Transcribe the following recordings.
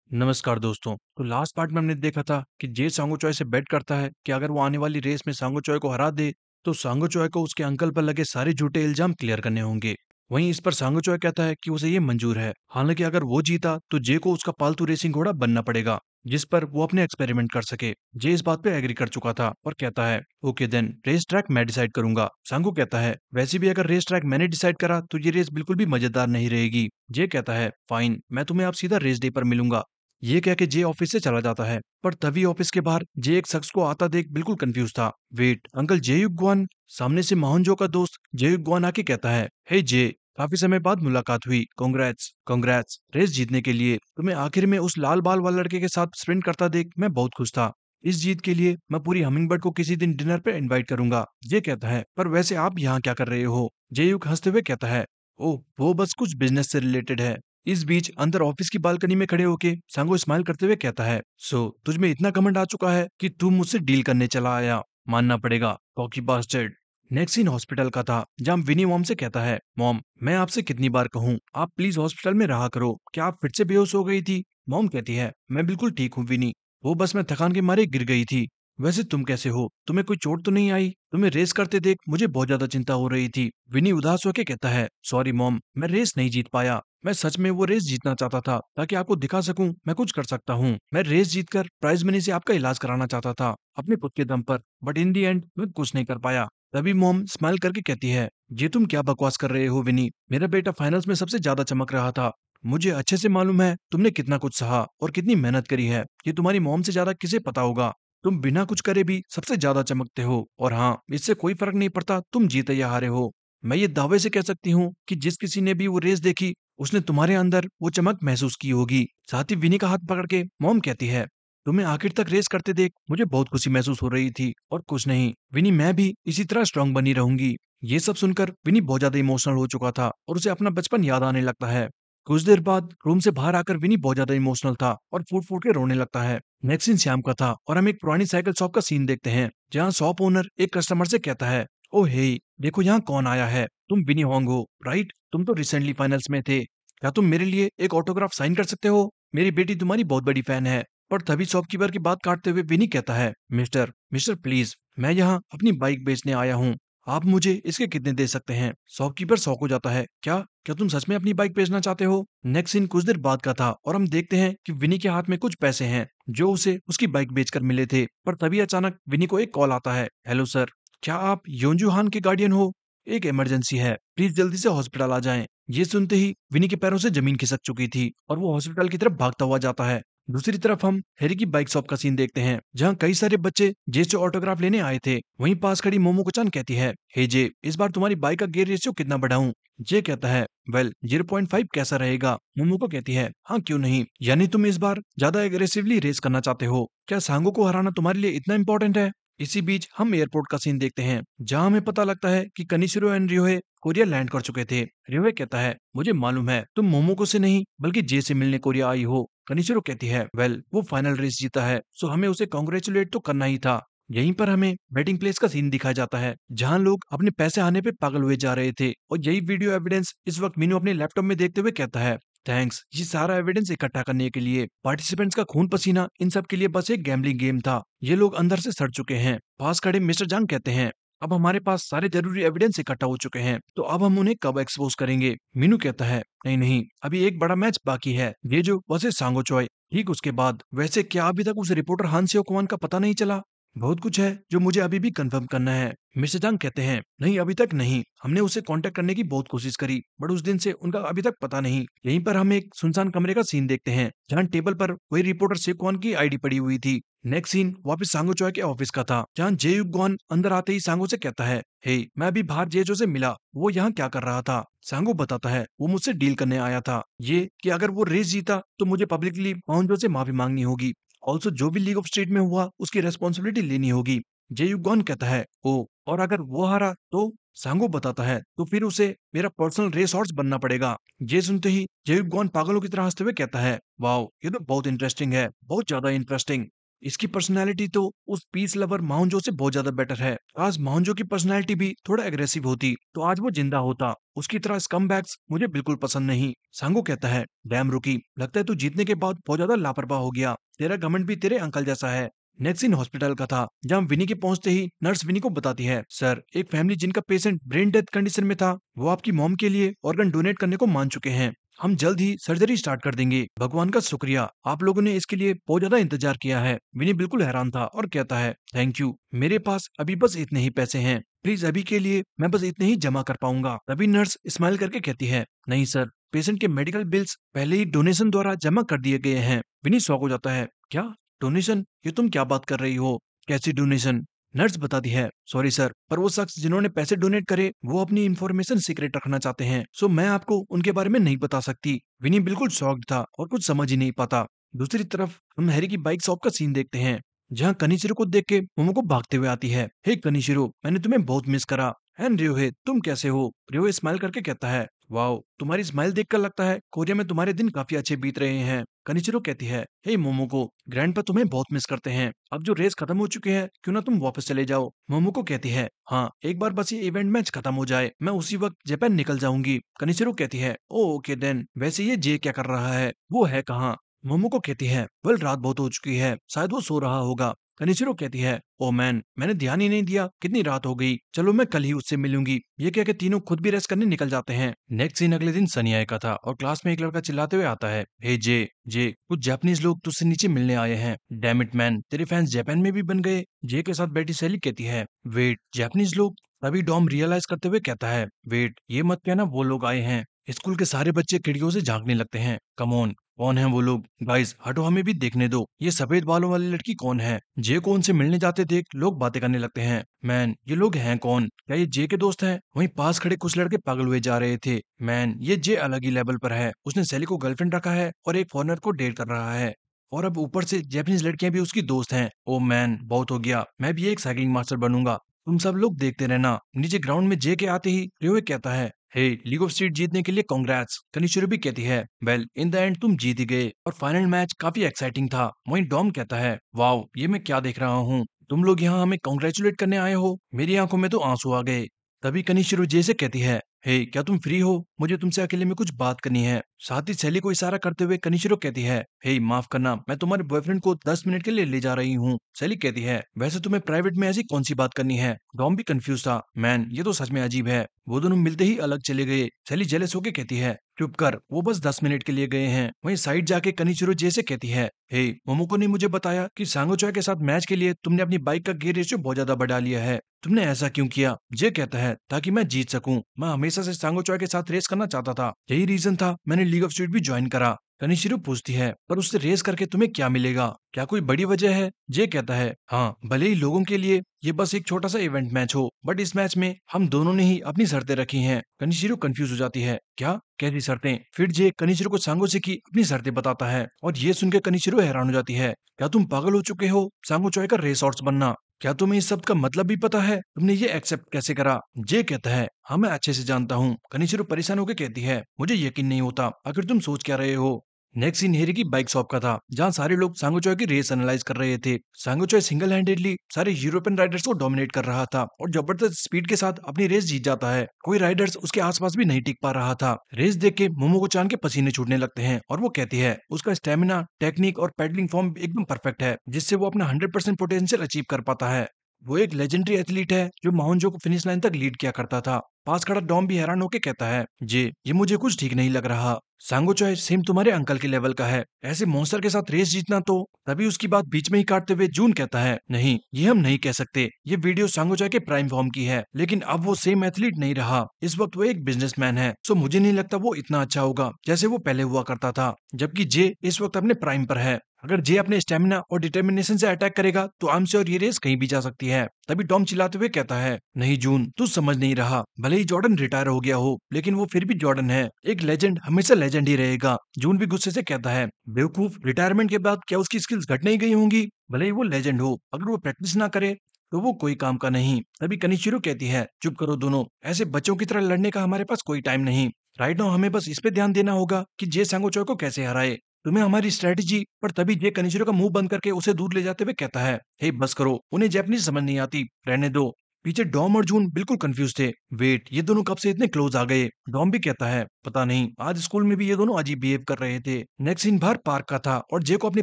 नमस्कार दोस्तों। तो लास्ट पार्ट में हमने देखा था कि जे सांगो चॉय से बेट करता है कि अगर वो आने वाली रेस में सांगो चॉय को हरा दे तो सांगो चॉय को उसके अंकल पर लगे सारे झूठे इल्जाम क्लियर करने होंगे। वहीं इस पर सांगो चॉय कहता है कि उसे ये मंजूर है, हालांकि अगर वो जीता तो जे को उसका पालतू रेसिंग घोड़ा बनना पड़ेगा जिस पर वो अपने एक्सपेरिमेंट कर सके। जे इस बात पे एग्री कर चुका था और कहता है ओके देन रेस ट्रैक मैं डिसाइड करूंगा। सांगो कहता है वैसे भी अगर रेस ट्रैक मैंने डिसाइड करा तो ये रेस बिल्कुल भी मजेदार नहीं रहेगी। जे कहता है फाइन, मैं तुम्हें अब सीधा रेस डे पर मिलूंगा। ये कह के जे ऑफिस से चला जाता है, पर तभी ऑफिस के बाहर जे एक शख्स को आता देख बिल्कुल कंफ्यूज था। वेट, अंकल जेयुक गुआन। सामने से मोहनजो का दोस्त जेयुक गुआन आके कहता है हे जे, काफी समय बाद मुलाकात हुई, कांग्रेट्स कांग्रेट्स रेस जीतने के लिए। तुम्हें आखिर में उस लाल बाल वाले लड़के के साथ स्प्रिंट करता देख मैं बहुत खुश था। इस जीत के लिए मैं पूरी हमिंगबर्ड को किसी दिन डिनर पे इनवाइट करूंगा। ये कहता है पर वैसे आप यहाँ क्या कर रहे हो? जेयुक हंसते हुए कहता है ओह वो बस कुछ बिजनेस से रिलेटेड है। इस बीच अंदर ऑफिस की बालकनी में खड़े होके सांगो स्माइल करते हुए कहता है सो तुझ में इतना घमंड आ चुका है कि तू मुझसे डील करने चला आया, मानना पड़ेगा cocky bastard. Next scene hospital का था जहाँ विनी मॉम से कहता है मॉम मैं आपसे कितनी बार कहूँ आप प्लीज हॉस्पिटल में रहा करो, क्या आप फिर से बेहोश हो गई थी? मॉम कहती है मैं बिल्कुल ठीक हूँ विनी, वो बस मैं थकान के मारे गिर गई थी। वैसे तुम कैसे हो, तुम्हें कोई चोट तो नहीं आई? तुम्हें रेस करते देख मुझे बहुत ज्यादा चिंता हो रही थी। विनी उदास होकर कहता है सॉरी मॉम, मैं रेस नहीं जीत पाया। मैं सच में वो रेस जीतना चाहता था ताकि आपको दिखा सकूं मैं कुछ कर सकता हूँ। मैं रेस जीतकर प्राइज मनी से आपका इलाज कराना चाहता था अपने खुद के दम पर, बट इन दी एंड मैं कुछ नहीं कर पाया। तभी मॉम स्माइल करके कहती है ये तुम क्या बकवास कर रहे हो विनी, मेरा बेटा फाइनल्स में सबसे ज्यादा चमक रहा था। मुझे अच्छे से मालूम है तुमने कितना कुछ सहा और कितनी मेहनत करी है, ये तुम्हारी मॉम से ज्यादा किसे पता होगा। तुम बिना कुछ करे भी सबसे ज्यादा चमकते हो, और हाँ इससे कोई फर्क नहीं पड़ता तुम जीते या हारे हो। मैं ये दावे से कह सकती हूँ कि जिस किसी ने भी वो रेस देखी उसने तुम्हारे अंदर वो चमक महसूस की होगी। साथ ही विनी का हाथ पकड़ के मॉम कहती है तुम्हें आखिर तक रेस करते देख मुझे बहुत खुशी महसूस हो रही थी, और कुछ नहीं विनी, मैं भी इसी तरह स्ट्रांग बनी रहूंगी। ये सब सुनकर विनी बहुत ज्यादा इमोशनल हो चुका था और उसे अपना बचपन याद आने लगता है। कुछ देर बाद रूम से बाहर आकर विनी बहुत ज्यादा इमोशनल था और फूट फूट के रोने लगता है। नेक्स्ट सीन शाम का था और हम एक पुरानी साइकिल शॉप का सीन देखते हैं जहाँ शॉप ओनर एक कस्टमर से कहता है ओ हे, देखो यहाँ कौन आया है, तुम विनी होंग हो राइट? तुम तो रिसेंटली फाइनल्स में थे, क्या तुम मेरे लिए एक ऑटोग्राफ साइन कर सकते हो? मेरी बेटी तुम्हारी बहुत बड़ी फैन है। पर तभी शॉपकीपर की बात काटते हुए विनी कहता है मिस्टर मिस्टर प्लीज, मैं यहाँ अपनी बाइक बेचने आया हूँ, आप मुझे इसके कितने दे सकते हैं? शॉपकीपर शॉक हो जाता है, क्या क्या तुम सच में अपनी बाइक बेचना चाहते हो? नेक्स्ट सीन कुछ देर बाद का था और हम देखते हैं कि विनी के हाथ में कुछ पैसे हैं जो उसे उसकी बाइक बेचकर मिले थे। पर तभी अचानक विनी को एक कॉल आता है, हेलो सर, क्या आप योंजू हान के गार्डियन हो? एक इमरजेंसी है, प्लीज जल्दी से हॉस्पिटल आ जाएं। ये सुनते ही विनी के पैरों से जमीन खिसक चुकी थी और वो हॉस्पिटल की तरफ भागता हुआ जाता है। दूसरी तरफ हम हैरी की बाइक शॉप का सीन देखते हैं जहाँ कई सारे बच्चे जे से ऑटोग्राफ लेने आए थे। वहीं पास खड़ी मोमो को चान कहती है हे जे, इस बार तुम्हारी बाइक का गियर रेशियो कितना बढ़ाऊं? जे कहता है वेल 0.5 कैसा रहेगा? मोमो को कहती है हाँ क्यों नहीं, यानी तुम इस बार ज्यादा एग्रेसिवली रेस करना चाहते हो? क्या सांगो को हराना तुम्हारे लिए इतना इंपॉर्टेंट है? इसी बीच हम एयरपोर्ट का सीन देखते हैं जहां हमें पता लगता है कि कनिशिरो एंड रियोहे कोरिया लैंड कर चुके थे। रियोहे कहता है मुझे मालूम है तुम मोमोको से नहीं बल्कि जे से मिलने कोरिया आई हो। कनिशिरो कहती है वेल वो फाइनल रेस जीता है सो हमें उसे कॉन्ग्रेचुलेट तो करना ही था। यहीं पर हमें बेटिंग प्लेस का सीन दिखाया जाता है जहां लोग अपने पैसे आने पे पागल हुए जा रहे थे, और यही वीडियो एविडेंस इस वक्त मीनू अपने लैपटॉप में देखते हुए कहता है थैंक्स, ये सारा एविडेंस इकट्ठा करने के लिए पार्टिसिपेंट्स का खून पसीना इन सब के लिए बस एक गैम्बलिंग गेम था। ये लोग अंदर से सड़ चुके हैं। पास खड़े मिस्टर जांग कहते हैं अब हमारे पास सारे जरूरी एविडेंस इकट्ठा हो चुके हैं, तो अब हम उन्हें कब एक्सपोज करेंगे? मीनू कहता है नहीं नहीं, अभी एक बड़ा मैच बाकी है, ये जो वैसे सांगो चॉय, ठीक उसके बाद। वैसे क्या अभी तक उस रिपोर्टर हान सेओ कुआन का पता नहीं चला? बहुत कुछ है जो मुझे अभी भी कंफर्म करना है। मिस्टर जांग कहते हैं नहीं अभी तक नहीं, हमने उसे कांटेक्ट करने की बहुत कोशिश करी बट उस दिन से उनका अभी तक पता नहीं। यहीं पर हम एक सुनसान कमरे का सीन देखते हैं जहां टेबल पर वही रिपोर्टर सेकुआन की आईडी पड़ी हुई थी। नेक्स्ट सीन वापस सांगो चॉय के ऑफिस का था जहां जे युग गॉन अंदर आते ही सांगो से कहता है हे, मैं अभी बाहर जेजो से मिला, वो यहाँ क्या कर रहा था? सांगो बताता है वो मुझसे डील करने आया था, ये कि अगर वो रेस जीता तो मुझे पब्लिकली माउंजो से माफी मांगनी होगी, ऑल्सो जो भी लीग ऑफ स्ट्रीट में हुआ उसकी रेस्पॉन्सिबिलिटी लेनी होगी। जे युगॉन कहता है ओ, और अगर वो हारा तो? सांगो बताता है तो फिर उसे मेरा पर्सनल रेस हॉर्स बनना पड़ेगा। ये सुनते ही जे युगॉन पागलों की तरह हंसते हुए कहता है वाओ, ये तो बहुत इंटरेस्टिंग है, बहुत ज्यादा इंटरेस्टिंग। इसकी पर्सनैलिटी तो उस पीस लवर माउंजो से बहुत ज्यादा बेटर है। आज माउंजो की पर्सनैलिटी भी थोड़ा एग्रेसिव होती तो आज वो जिंदा होता। उसकी तरह स्कमबैग्स मुझे बिल्कुल पसंद नहीं। सांगो कहता है, डैम रुकी, लगता है तू जीतने के बाद बहुत ज्यादा लापरवाह हो गया। तेरा घमंड भी तेरे अंकल जैसा है। नेक्स्ट सीन हॉस्पिटल का था, जहां विनी के पहुंचते ही नर्स विनी को बताती है, सर एक फैमिली जिनका पेशेंट ब्रेन डेथ कंडीशन में था, वो आपकी मॉम के लिए ऑर्गन डोनेट करने को मान चुके हैं। हम जल्द ही सर्जरी स्टार्ट कर देंगे। भगवान का शुक्रिया, आप लोगों ने इसके लिए बहुत ज्यादा इंतजार किया है। विनी बिल्कुल हैरान था और कहता है, थैंक यू, मेरे पास अभी बस इतने ही पैसे हैं, प्लीज अभी के लिए मैं बस इतने ही जमा कर पाऊंगा। तभी नर्स स्माइल करके कहती है, नहीं सर, पेशेंट के मेडिकल बिल्स पहले ही डोनेशन द्वारा जमा कर दिए गए हैं। विनी शॉक हो जाता है, क्या डोनेशन? ये तुम क्या बात कर रही हो? कैसी डोनेशन? नर्स बताती है, सॉरी सर, पर वो शख्स जिन्होंने पैसे डोनेट करे वो अपनी इंफॉर्मेशन सीक्रेट रखना चाहते हैं, सो मैं आपको उनके बारे में नहीं बता सकती। विनी बिल्कुल शॉक्ड था और कुछ समझ ही नहीं पाता। दूसरी तरफ हम हैरी की बाइक शॉप का सीन देखते हैं, जहाँ कनिशिरो को देख के मोमो को भागते हुए आती है, हे कनिशिरो, मैंने तुम्हें बहुत मिस करा। एंड रियोहे, तुम कैसे हो? रियोहे स्माइल करके कहता है, वाओ, तुम्हारी स्माइल देखकर लगता है कोरिया में तुम्हारे दिन काफी अच्छे बीत रहे हैं। कनिचिरो कहती है, हे मोमोको, ग्रैंडपा तुम्हें बहुत मिस करते हैं। अब जो रेस खत्म हो चुकी है, क्यों ना तुम वापस चले जाओ। मोमोको कहती है, हाँ, एक बार बस ये इवेंट मैच खत्म हो जाए, मैं उसी वक्त जापान निकल जाऊंगी। कनिचिरो कहती है, ओ ओके देन, वैसे ये जे क्या कर रहा है, वो है कहाँ? मोमोको कहती है, वेल रात बहुत हो चुकी है, शायद वो सो रहा होगा। कनिचिरो कहती है, ओ मैन, मैंने ध्यान ही नहीं दिया कितनी रात हो गई, चलो मैं कल ही उससे मिलूंगी। ये कह के तीनों खुद भी रेस्ट करने निकल जाते हैं। नेक्स्ट सीन अगले दिन सनियाए का था और क्लास में एक लड़का चिल्लाते हुए आता है, हे जे, जे, कुछ जापानीज लोग तुझसे नीचे मिलने आए हैं। डैम इट मैन, तेरे फैंस जापान में भी बन गए। जे के साथ बैठी सैली कहती है, वेट, जापानीज लोग? तभी डॉम रियलाइज करते हुए कहता है, वेट, ये मत कहना वो लोग आए हैं। स्कूल के सारे बच्चे खिड़कियों से झांकने लगते हैं। कम ऑन, कौन है वो लोग? गाइस हटो, हमें भी देखने दो, ये सफेद बालों वाली लड़की कौन है? जे को उनसे मिलने जाते देख लोग बातें करने लगते हैं। मैन, ये लोग हैं कौन? क्या ये जे के दोस्त हैं? वहीं पास खड़े कुछ लड़के पागल हुए जा रहे थे। मैन, ये जे अलग ही लेवल पर है, उसने सैली को गर्लफ्रेंड रखा है और एक फॉरेनर को डेट कर रहा है, और अब ऊपर से जापानीज लड़कियां भी उसकी दोस्त हैं। ओ मैन, बहुत हो गया, मैं भी एक साइकिलिंग मास्टर बनूंगा। तुम सब लोग देखते रहना। नीचे ग्राउंड में जे के आते ही रियोए कहता है, हे, लीग ऑफ स्ट्रीट जीतने के लिए कांग्रेट्स। कनिशिरो भी कहती है, वेल इन द एंड तुम जीत ही गए और फाइनल मैच काफी एक्साइटिंग था। वहीं डॉम कहता है, वाओ, ये मैं क्या देख रहा हूँ, तुम लोग यहाँ हमें कॉन्ग्रेचुलेट करने आए हो? मेरी आंखों में तो आंसू आ गए। तभी कनिशिरो जे से कहती है, हे, क्या तुम फ्री हो? मुझे तुमसे अकेले में कुछ बात करनी है। साथ ही सैली को इशारा करते हुए कनिशिरो कहती है, हे, माफ करना, मैं तुम्हारे बॉयफ्रेंड को 10 मिनट के लिए ले जा रही हूँ। सैली कहती है, वैसे तुम्हें प्राइवेट में ऐसी कौन सी बात करनी है? डॉम भी कंफ्यूज था, मैन, ये तो सच में अजीब है। वो दोनों मिलते ही अलग चले गए। सैली जेलस होके कहती है, चुप कर, वो बस 10 मिनट के लिए गए हैं। वहीं साइड जाके कनिचिरो जे से कहती है, हे, मोमोको ने मुझे बताया कि सांगोचोय के साथ मैच के लिए तुमने अपनी बाइक का गियर रेशियो बहुत ज्यादा बढ़ा लिया है। तुमने ऐसा क्यों किया? जे कहता है, ताकि मैं जीत सकूं। मैं हमेशा से सांगोचोय के साथ रेस करना चाहता था, यही रीजन था मैंने लीग ऑफ स्ट्रीट भी ज्वाइन करा। कनिशिरो पूछती है, पर उससे रेस करके तुम्हें क्या मिलेगा? क्या कोई बड़ी वजह है? जे कहता है, हाँ, भले ही लोगों के लिए ये बस एक छोटा सा इवेंट मैच हो, बट इस मैच में हम दोनों ने ही अपनी शर्तें रखी हैं। कनिशिरो कंफ्यूज हो जाती है, क्या, कैसी शर्तें? फिर जे कनिशिरो को सांगोची की अपनी शर्तें बताता है और ये सुनकर कनिशिरो हैरान हो जाती है, क्या तुम पागल हो चुके हो सांगोचोय का रेस हॉर्स बनना? क्या तुम्हें इस सब का मतलब भी पता है? तुमने ये एक्सेप्ट कैसे करा? जे कहता है, हाँ मैं अच्छे से जानता हूँ। कनिशिरो परेशान होकर कहती है, मुझे यकीन नहीं होता, आखिर तुम सोच क्या रहे हो? नेक्स्ट सीन हेरी की बाइक शॉप का था, जहां सारे लोग सांगोचॉय की रेस एनालाइज कर रहे थे। सांगोचॉय सिंगल हैंडेडली सारे यूरोपियन राइडर्स को डोमिनेट कर रहा था और जबरदस्त स्पीड के साथ अपनी रेस जीत जाता है। कोई राइडर्स उसके आसपास भी नहीं टिक पा रहा था। रेस देख के मोमोको चान के पसीने छूटने लगते हैं और वो कहती है, उसका स्टेमिना, टेक्निक और पैडलिंग फॉर्म एकदम परफेक्ट है, जिससे वो अपना 100% पोटेंशियल अचीव कर पाता है। वो एक लेजेंडरी एथलीट है जो माउंजो को फिनिश लाइन तक लीड किया करता था। पास खड़ा डॉम भी हैरान होकर कहता है, जे, ये मुझे कुछ ठीक नहीं लग रहा। सांगोचॉय सेम तुम्हारे अंकल के लेवल का है, ऐसे मॉन्स्टर के साथ रेस जीतना तो। तभी उसकी बात बीच में ही काटते हुए जून कहता है, नहीं, ये हम नहीं कह सकते। ये वीडियो सांगोचॉय के प्राइम फॉर्म की है, लेकिन अब वो सेम एथलीट नहीं रहा। इस वक्त वो एक बिजनेसमैन है, सो मुझे नहीं लगता वो इतना अच्छा होगा जैसे वो पहले हुआ करता था। जबकि जे इस वक्त अपने प्राइम पर है। अगर जे अपने स्टेमिना और डिटर्मिनेशन से अटैक करेगा तो आई एम श्योर ये रेस कहीं भी जा सकती है। तभी टॉम चिल्लाते हुए कहता है, नहीं जून, तू समझ नहीं रहा। भले ही जॉर्डन रिटायर हो गया हो, लेकिन वो फिर भी जॉर्डन है। एक लेजेंड हमेशा लेजेंड ही रहेगा। जून भी गुस्से से कहता है, बेवकूफ, रिटायरमेंट के बाद क्या उसकी स्किल्स घट नहीं गई होंगी? भले ही वो लेजेंड हो, अगर वो प्रैक्टिस ना करे तो वो कोई काम का नहीं। तभी कनिशिरो कहती है, चुप करो दोनों, ऐसे बच्चों की तरह लड़ने का हमारे पास कोई टाइम नहीं। राइट नाउ हमें बस इस पे ध्यान देना होगा कि जे सांगोचॉय को कैसे हराए। तुम्हें हमारी स्ट्रेटेजी पर तभी जे कनिचिरो का मुंह बंद करके उसे दूर ले जाते हुए कहता है, हे बस करो, उन्हें जापानीज समझ नहीं आती, रहने दो। पीछे डॉम और जून बिल्कुल कंफ्यूज थे। वेट, ये दोनों कब से इतने क्लोज आ गए? डॉम भी कहता है, पता नहीं, आज स्कूल में भी ये दोनों अजीब बिहेव कर रहे थे। नेक्स्ट सीन बाहर पार्क का था और जे को अपनी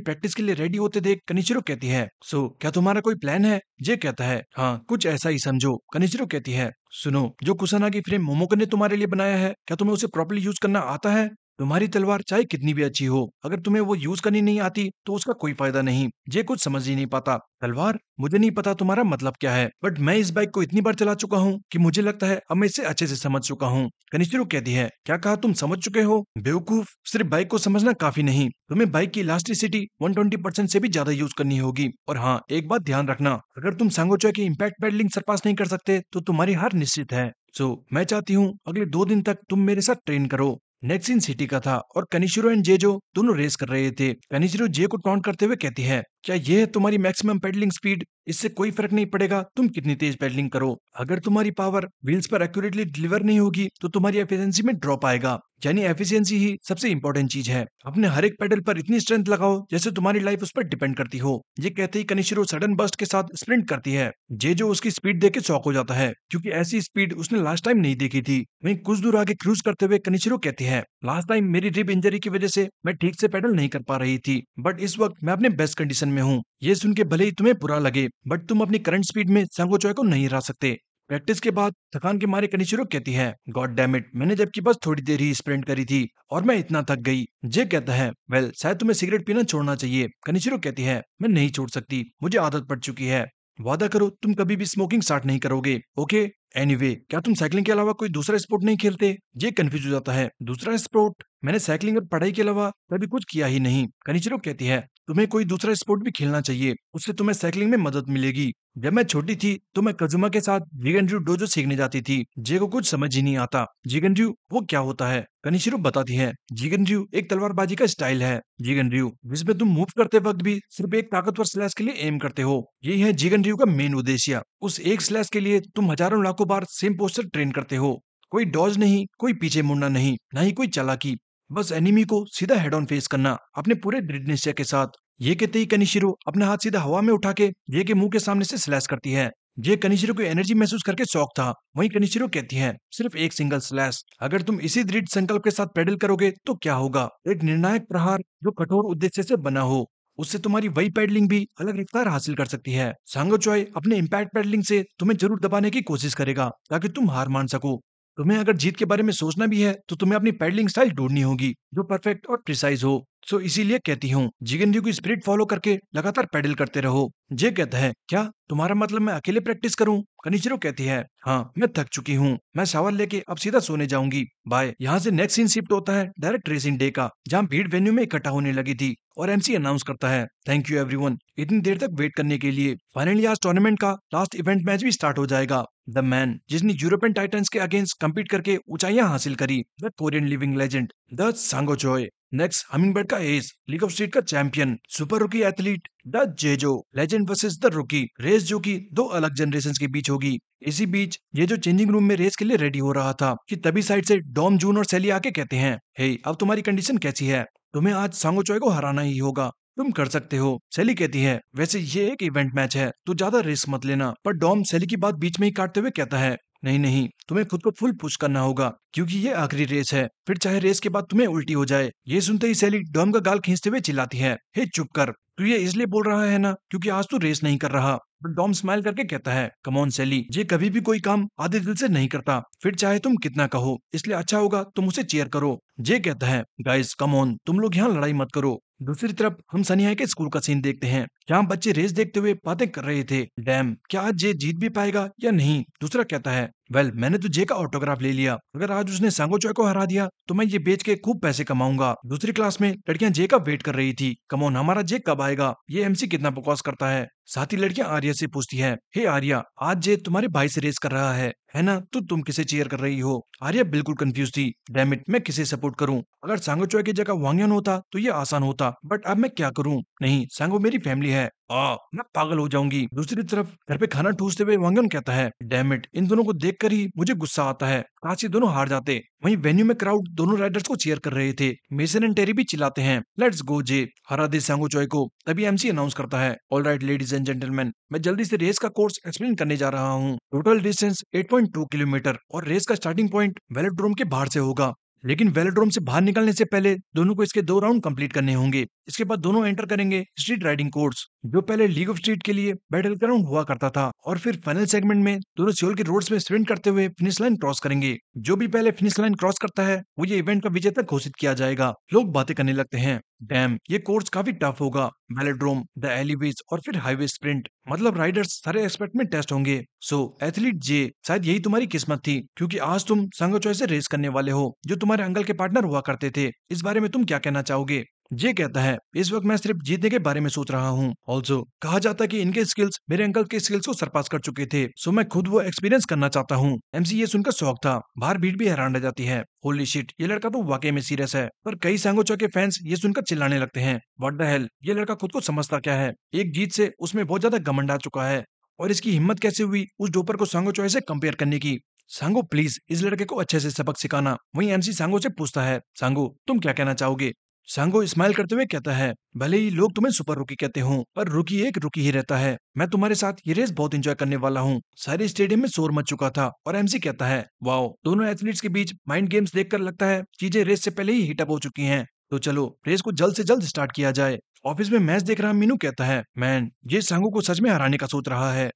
प्रैक्टिस के लिए रेडी होते देख कनिचिरो कहती है, सो क्या तुम्हारा कोई प्लान है? जे कहता है, हाँ कुछ ऐसा ही समझो। कनिचिरो कहती है, सुनो, जो कुसानागी फ्रेम मोमोको ने तुम्हारे लिए बनाया है, क्या तुम्हें उसे प्रॉपर्ली यूज करना आता है? तुम्हारी तलवार चाहे कितनी भी अच्छी हो, अगर तुम्हें वो यूज करनी नहीं आती तो उसका कोई फायदा नहीं। जे कुछ समझ ही नहीं पाता। तलवार? मुझे नहीं पता तुम्हारा मतलब क्या है, बट मैं इस बाइक को इतनी बार चला चुका हूँ कि मुझे लगता है अब मैं इसे अच्छे से समझ चुका हूँ। कनिचिरो कहती है, क्या कहा तुम समझ चुके हो? बेवकूफ, सिर्फ बाइक को समझना काफी नहीं, तुम्हें बाइक की इलास्टिसिटी 120% से भी ज्यादा यूज करनी होगी। और हाँ, एक बात ध्यान रखना, अगर तुम सांगोचो की इम्पैक्ट पैडलिंग सरपास नहीं कर सकते तो तुम्हारी हार निश्चित है। मैं चाहती हूँ अगले 2 दिन तक तुम मेरे साथ ट्रेन करो। नेक्सिन सिटी का था और कनिशिरो एंड जेजो दोनों रेस कर रहे थे। कनिशिरो जे को टॉन्ट करते हुए कहती है, क्या ये है तुम्हारी मैक्सिमम पेडलिंग स्पीड? इससे कोई फर्क नहीं पड़ेगा तुम कितनी तेज पेडलिंग करो, अगर तुम्हारी पावर व्हील्स पर एक्यूरेटली डिलीवर नहीं होगी तो तुम्हारी एफिशिएंसी में ड्रॉप आएगा। यानी एफिशिएंसी ही सबसे इंपॉर्टेंट चीज है। अपने हर एक पेडल पर इतनी स्ट्रेंथ लगाओ जैसे तुम्हारी लाइफ उस पर डिपेंड करती हो। ये कहते ही कनिशिरो सडन बर्स्ट के साथ स्प्रिंट करती है। जे जो उसकी स्पीड देख के शॉक हो जाता है, क्योंकि ऐसी स्पीड उसने लास्ट टाइम नहीं देखी थी। वहीं कुछ दूर आगे क्रूज करते हुए कनिशिरो कहती है, लास्ट टाइम मेरी रिब इंजरी की वजह से मैं ठीक से पेडल नहीं कर पा रही थी, बट इस वक्त मैं अपने बेस्ट कंडीशन में हूँ। ये सुन के भले ही तुम्हें बुरा लगे, बट तुम अपनी करंट स्पीड में सांगोचोय को नहीं हरा सकते। प्रैक्टिस के बाद थकान के मारे कनिशिरो कहती है, गॉड डैम इट, मैंने जबकि बस थोड़ी देर ही स्प्रिंट करी थी और मैं इतना थक गई। जे कहता है, वेल शायद तुम्हें सिगरेट पीना छोड़ना चाहिए। कनिशिरो कहती है, मैं नहीं छोड़ सकती, मुझे आदत पड़ चुकी है। वादा करो तुम कभी भी स्मोकिंग स्टार्ट नहीं करोगे, ओके? एनीवे, क्या तुम साइकिलिंग के अलावा कोई दूसरा स्पोर्ट नहीं खेलते? ये कंफ्यूज हो जाता है, दूसरा स्पोर्ट? मैंने साइकिलिंग और पढ़ाई के अलावा कभी कुछ किया ही नहीं। कनिचिरो कहती है, तुम्हें कोई दूसरा स्पोर्ट भी खेलना चाहिए, उससे तुम्हें साइकिलिंग में मदद मिलेगी। जब मैं छोटी थी तो मैं कजुमा के साथ जिगनरyu डोजो सीखने जाती थी। जे को कुछ समझ ही नहीं आता। जिगनरyu वो क्या होता है? कनिशिरो बताती है, जिगनरyu एक तलवारबाजी का स्टाइल है। जिगनरyu जिसमें तुम मूव करते वक्त भी सिर्फ एक ताकतवर स्लैश के लिए एम करते हो। यही है जिगनरyu का मेन उद्देश्य। उस एक स्लैश के लिए तुम हजारों लाखों बार सेम पोस्टर ट्रेन करते हो। कोई डॉज नहीं, कोई पीछे मुड़ना नहीं, ना ही कोई चालाकी, बस एनिमी को सीधा हेड ऑन फेस करना अपने पूरे दृढ़ निश्चय के साथ। ये कहते ही कनिशिरो अपना हाथ सीधा हवा में उठा के जे के मुंह के सामने से स्लैश करती है। जे कनिशिरो को एनर्जी महसूस करके शौक था। वहीं कनिशिरो कहती है, सिर्फ एक सिंगल स्लैश, अगर तुम इसी दृढ़ संकल्प के साथ पेडल करोगे तो क्या होगा? एक निर्णायक प्रहार जो कठोर उद्देश्य से बना हो। उससे तुम्हारी वही पैडलिंग भी अलग रफ्तार हासिल कर सकती है। सांगोचॉय अपने इम्पैक्ट पैडलिंग से तुम्हें जरूर दबाने की कोशिश करेगा ताकि तुम हार मान सको। तुम्हें अगर जीत के बारे में सोचना भी है तो तुम्हें अपनी पैडलिंग स्टाइल ढूंढनी होगी जो परफेक्ट और प्रिसाइज हो। इसीलिए कहती हूँ, जिगनरyu की स्पिरिट फॉलो करके लगातार पेडल करते रहो। जे कहता है, क्या तुम्हारा मतलब मैं अकेले प्रैक्टिस करूं? कनिचिरो कहती है, हाँ मैं थक चुकी हूँ, मैं शावर लेके अब सीधा सोने जाऊंगी, बाय। यहाँ से नेक्स्ट सीन शिफ्ट होता है डायरेक्ट रेसिंग डे का, जहाँ भीड़ वेन्यू में इकट्ठा होने लगी थी और एमसी अनाउंस करता है, थैंक यू एवरीवन इतनी देर तक वेट करने के लिए। फाइनली आज टूर्नामेंट का लास्ट इवेंट मैच भी स्टार्ट हो जाएगा। द मैन जिसने यूरोपियन टाइटंस के अगेंस्ट कम्पीट करके ऊंचाइयां हासिल करी, the Korean living legend the सांगोचॉय। नेक्स्ट हमिंगबर्ड का एस, लीग ऑफ स्ट्रीट का champion, super rookie athlete the जेजो, legend versus the rookie, race जो कि दो अलग जनरेशन के बीच होगी। इसी बीच ये जो चेंजिंग रूम में रेस के लिए रेडी हो रहा था कि तभी साइड से डॉम, जून और सैली आके कहते हैं, हे अब तुम्हारी कंडीशन कैसी है? तुम्हें आज सांगोचॉय को हराना ही होगा, तुम कर सकते हो। सैली कहती है, वैसे ये एक इवेंट मैच है तो ज्यादा रिस्क मत लेना। पर डॉम सैली की बात बीच में ही काटते हुए कहता है, नहीं नहीं, तुम्हें खुद को फुल पुश करना होगा क्योंकि ये आखिरी रेस है, फिर चाहे रेस के बाद तुम्हें उल्टी हो जाए। ये सुनते ही सैली डॉम का गाल खींचते हुए चिल्लाती है, हे चुप कर, तू ये इसलिए बोल रहा है ना क्योंकि आज तू रेस नहीं कर रहा। पर डॉम स्माइल करके कहता है, कम ऑन सैली, ये कभी भी कोई काम आधे दिल से नहीं करता, फिर चाहे तुम कितना कहो, इसलिए अच्छा होगा तुम उसे चीयर करो। जे कहता है, गाइस कम ऑन, तुम लोग यहाँ लड़ाई मत करो। दूसरी तरफ हम सनिया के स्कूल का सीन देखते हैं जहाँ बच्चे रेस देखते हुए बातें कर रहे थे। डैम, क्या आज ये जीत भी पाएगा या नहीं? दूसरा कहता है, वेल मैंने तो जे का ऑटोग्राफ ले लिया, अगर आज उसने सांगोचॉय को हरा दिया तो मैं ये बेच के खूब पैसे कमाऊंगा। दूसरी क्लास में लड़कियां जे का वेट कर रही थी, कमोन हमारा जे कब आएगा, ये एमसी कितना बकवास करता है। साथ ही लड़कियां आर्या से पूछती है, हे आर्या, आज जे तुम्हारे भाई से रेस कर रहा है ना, तो तुम किसे चीयर कर रही हो? आर्या बिल्कुल कंफ्यूज थी, डैम इट, मैं किसे सपोर्ट करूं? अगर सांगोचॉय की जगह वांगयन होता तो ये आसान होता, बट अब मैं क्या करूं? नहीं, सांगो मेरी फैमिली है, मैं पागल हो जाऊंगी। दूसरी तरफ घर पे खाना ठूसते हुए वांगन कहता है, डैम इट, इन दोनों को देखकर ही मुझे गुस्सा आता है, काश ये दोनों हार जाते। वहीं वेन्यू में क्राउड दोनों राइडर्स को चीयर कर रहे थे। मेसन एंड टेरी भी चिल्लाते हैं, लेट्स गो जे, हरा दे सांगो चॉय को। तभी एमसी अनाउंस करता है, all right ladies and gentleman, मैं जल्दी से रेस का कोर्स एक्सप्लेन करने जा रहा हूँ। टोटल डिस्टेंस 8.2 किलोमीटर और रेस का स्टार्टिंग पॉइंट वेलोड्रोम के बाहर से होगा। लेकिन वेलोड्रोम से बाहर निकलने से पहले दोनों को इसके 2 राउंड कंप्लीट करने होंगे। इसके बाद दोनों एंटर करेंगे स्ट्रीट राइडिंग कोर्स, जो पहले लीग ऑफ स्ट्रीट के लिए बैटल ग्राउंड हुआ करता था। और फिर फाइनल सेगमेंट में दोनों सियोल के रोड्स में स्प्रिंट करते हुए फिनिश लाइन क्रॉस करेंगे। जो भी पहले फिनिश लाइन क्रॉस करता है वो ये इवेंट का विजेता घोषित किया जाएगा। लोग बातें करने लगते हैं, डैम, ये कोर्स काफी टफ होगा। वेलोड्रोम, द एलिवेज और फिर हाईवे स्प्रिंट, मतलब राइडर्स सारे एस्पेक्ट में टेस्ट होंगे। सो एथलीट जे, शायद यही तुम्हारी किस्मत थी, क्योंकि आज तुम सांगो चॉय से रेस करने वाले हो, जो तुम्हारे अंकल के पार्टनर हुआ करते थे। इस बारे में तुम क्या कहना चाहोगे? जे कहता है, इस वक्त मैं सिर्फ जीतने के बारे में सोच रहा हूँ। ऑल्सो कहा जाता है कि इनके स्किल्स मेरे अंकल के स्किल्स को सरपास कर चुके थे, सो मैं खुद वो एक्सपीरियंस करना चाहता हूँ। एमसी ये सुनकर शौक था। बाहर भीड़ भी हैरान रह जाती है, होली शिट, ये लड़का तो वाकई में सीरियस है। पर कई सांगोचो के फैंस ये सुनकर चिल्लाने लगते हैं, व्हाट द हेल, ये लड़का खुद को समझता क्या है? एक जीत से उसमें बहुत ज्यादा घमंड आ चुका है। और इसकी हिम्मत कैसे हुई उस डोपर को सांगोचो से कंपेयर करने की? सांगो प्लीज इस लड़के को अच्छे से सबक सिखाना। वहीं एमसी सांगो से पूछता है, सांगो तुम क्या कहना चाहोगे? सांगो स्माइल करते हुए कहता है, भले ही लोग तुम्हें सुपर रुकी कहते हो, पर रुकी एक रुकी ही रहता है। मैं तुम्हारे साथ ये रेस बहुत एंजॉय करने वाला हूँ। सारे स्टेडियम में शोर मच चुका था और एमसी कहता है, वाओ, दोनों एथलीट्स के बीच माइंड गेम्स देखकर लगता है चीजें रेस से पहले ही हीटअप हो चुकी हैं। तो चलो रेस को जल्द से जल्द स्टार्ट किया जाए। ऑफिस में मैच देख रहा मीनू कहता है, मैन, ये सांगो को सच में हराने का सोच रहा है।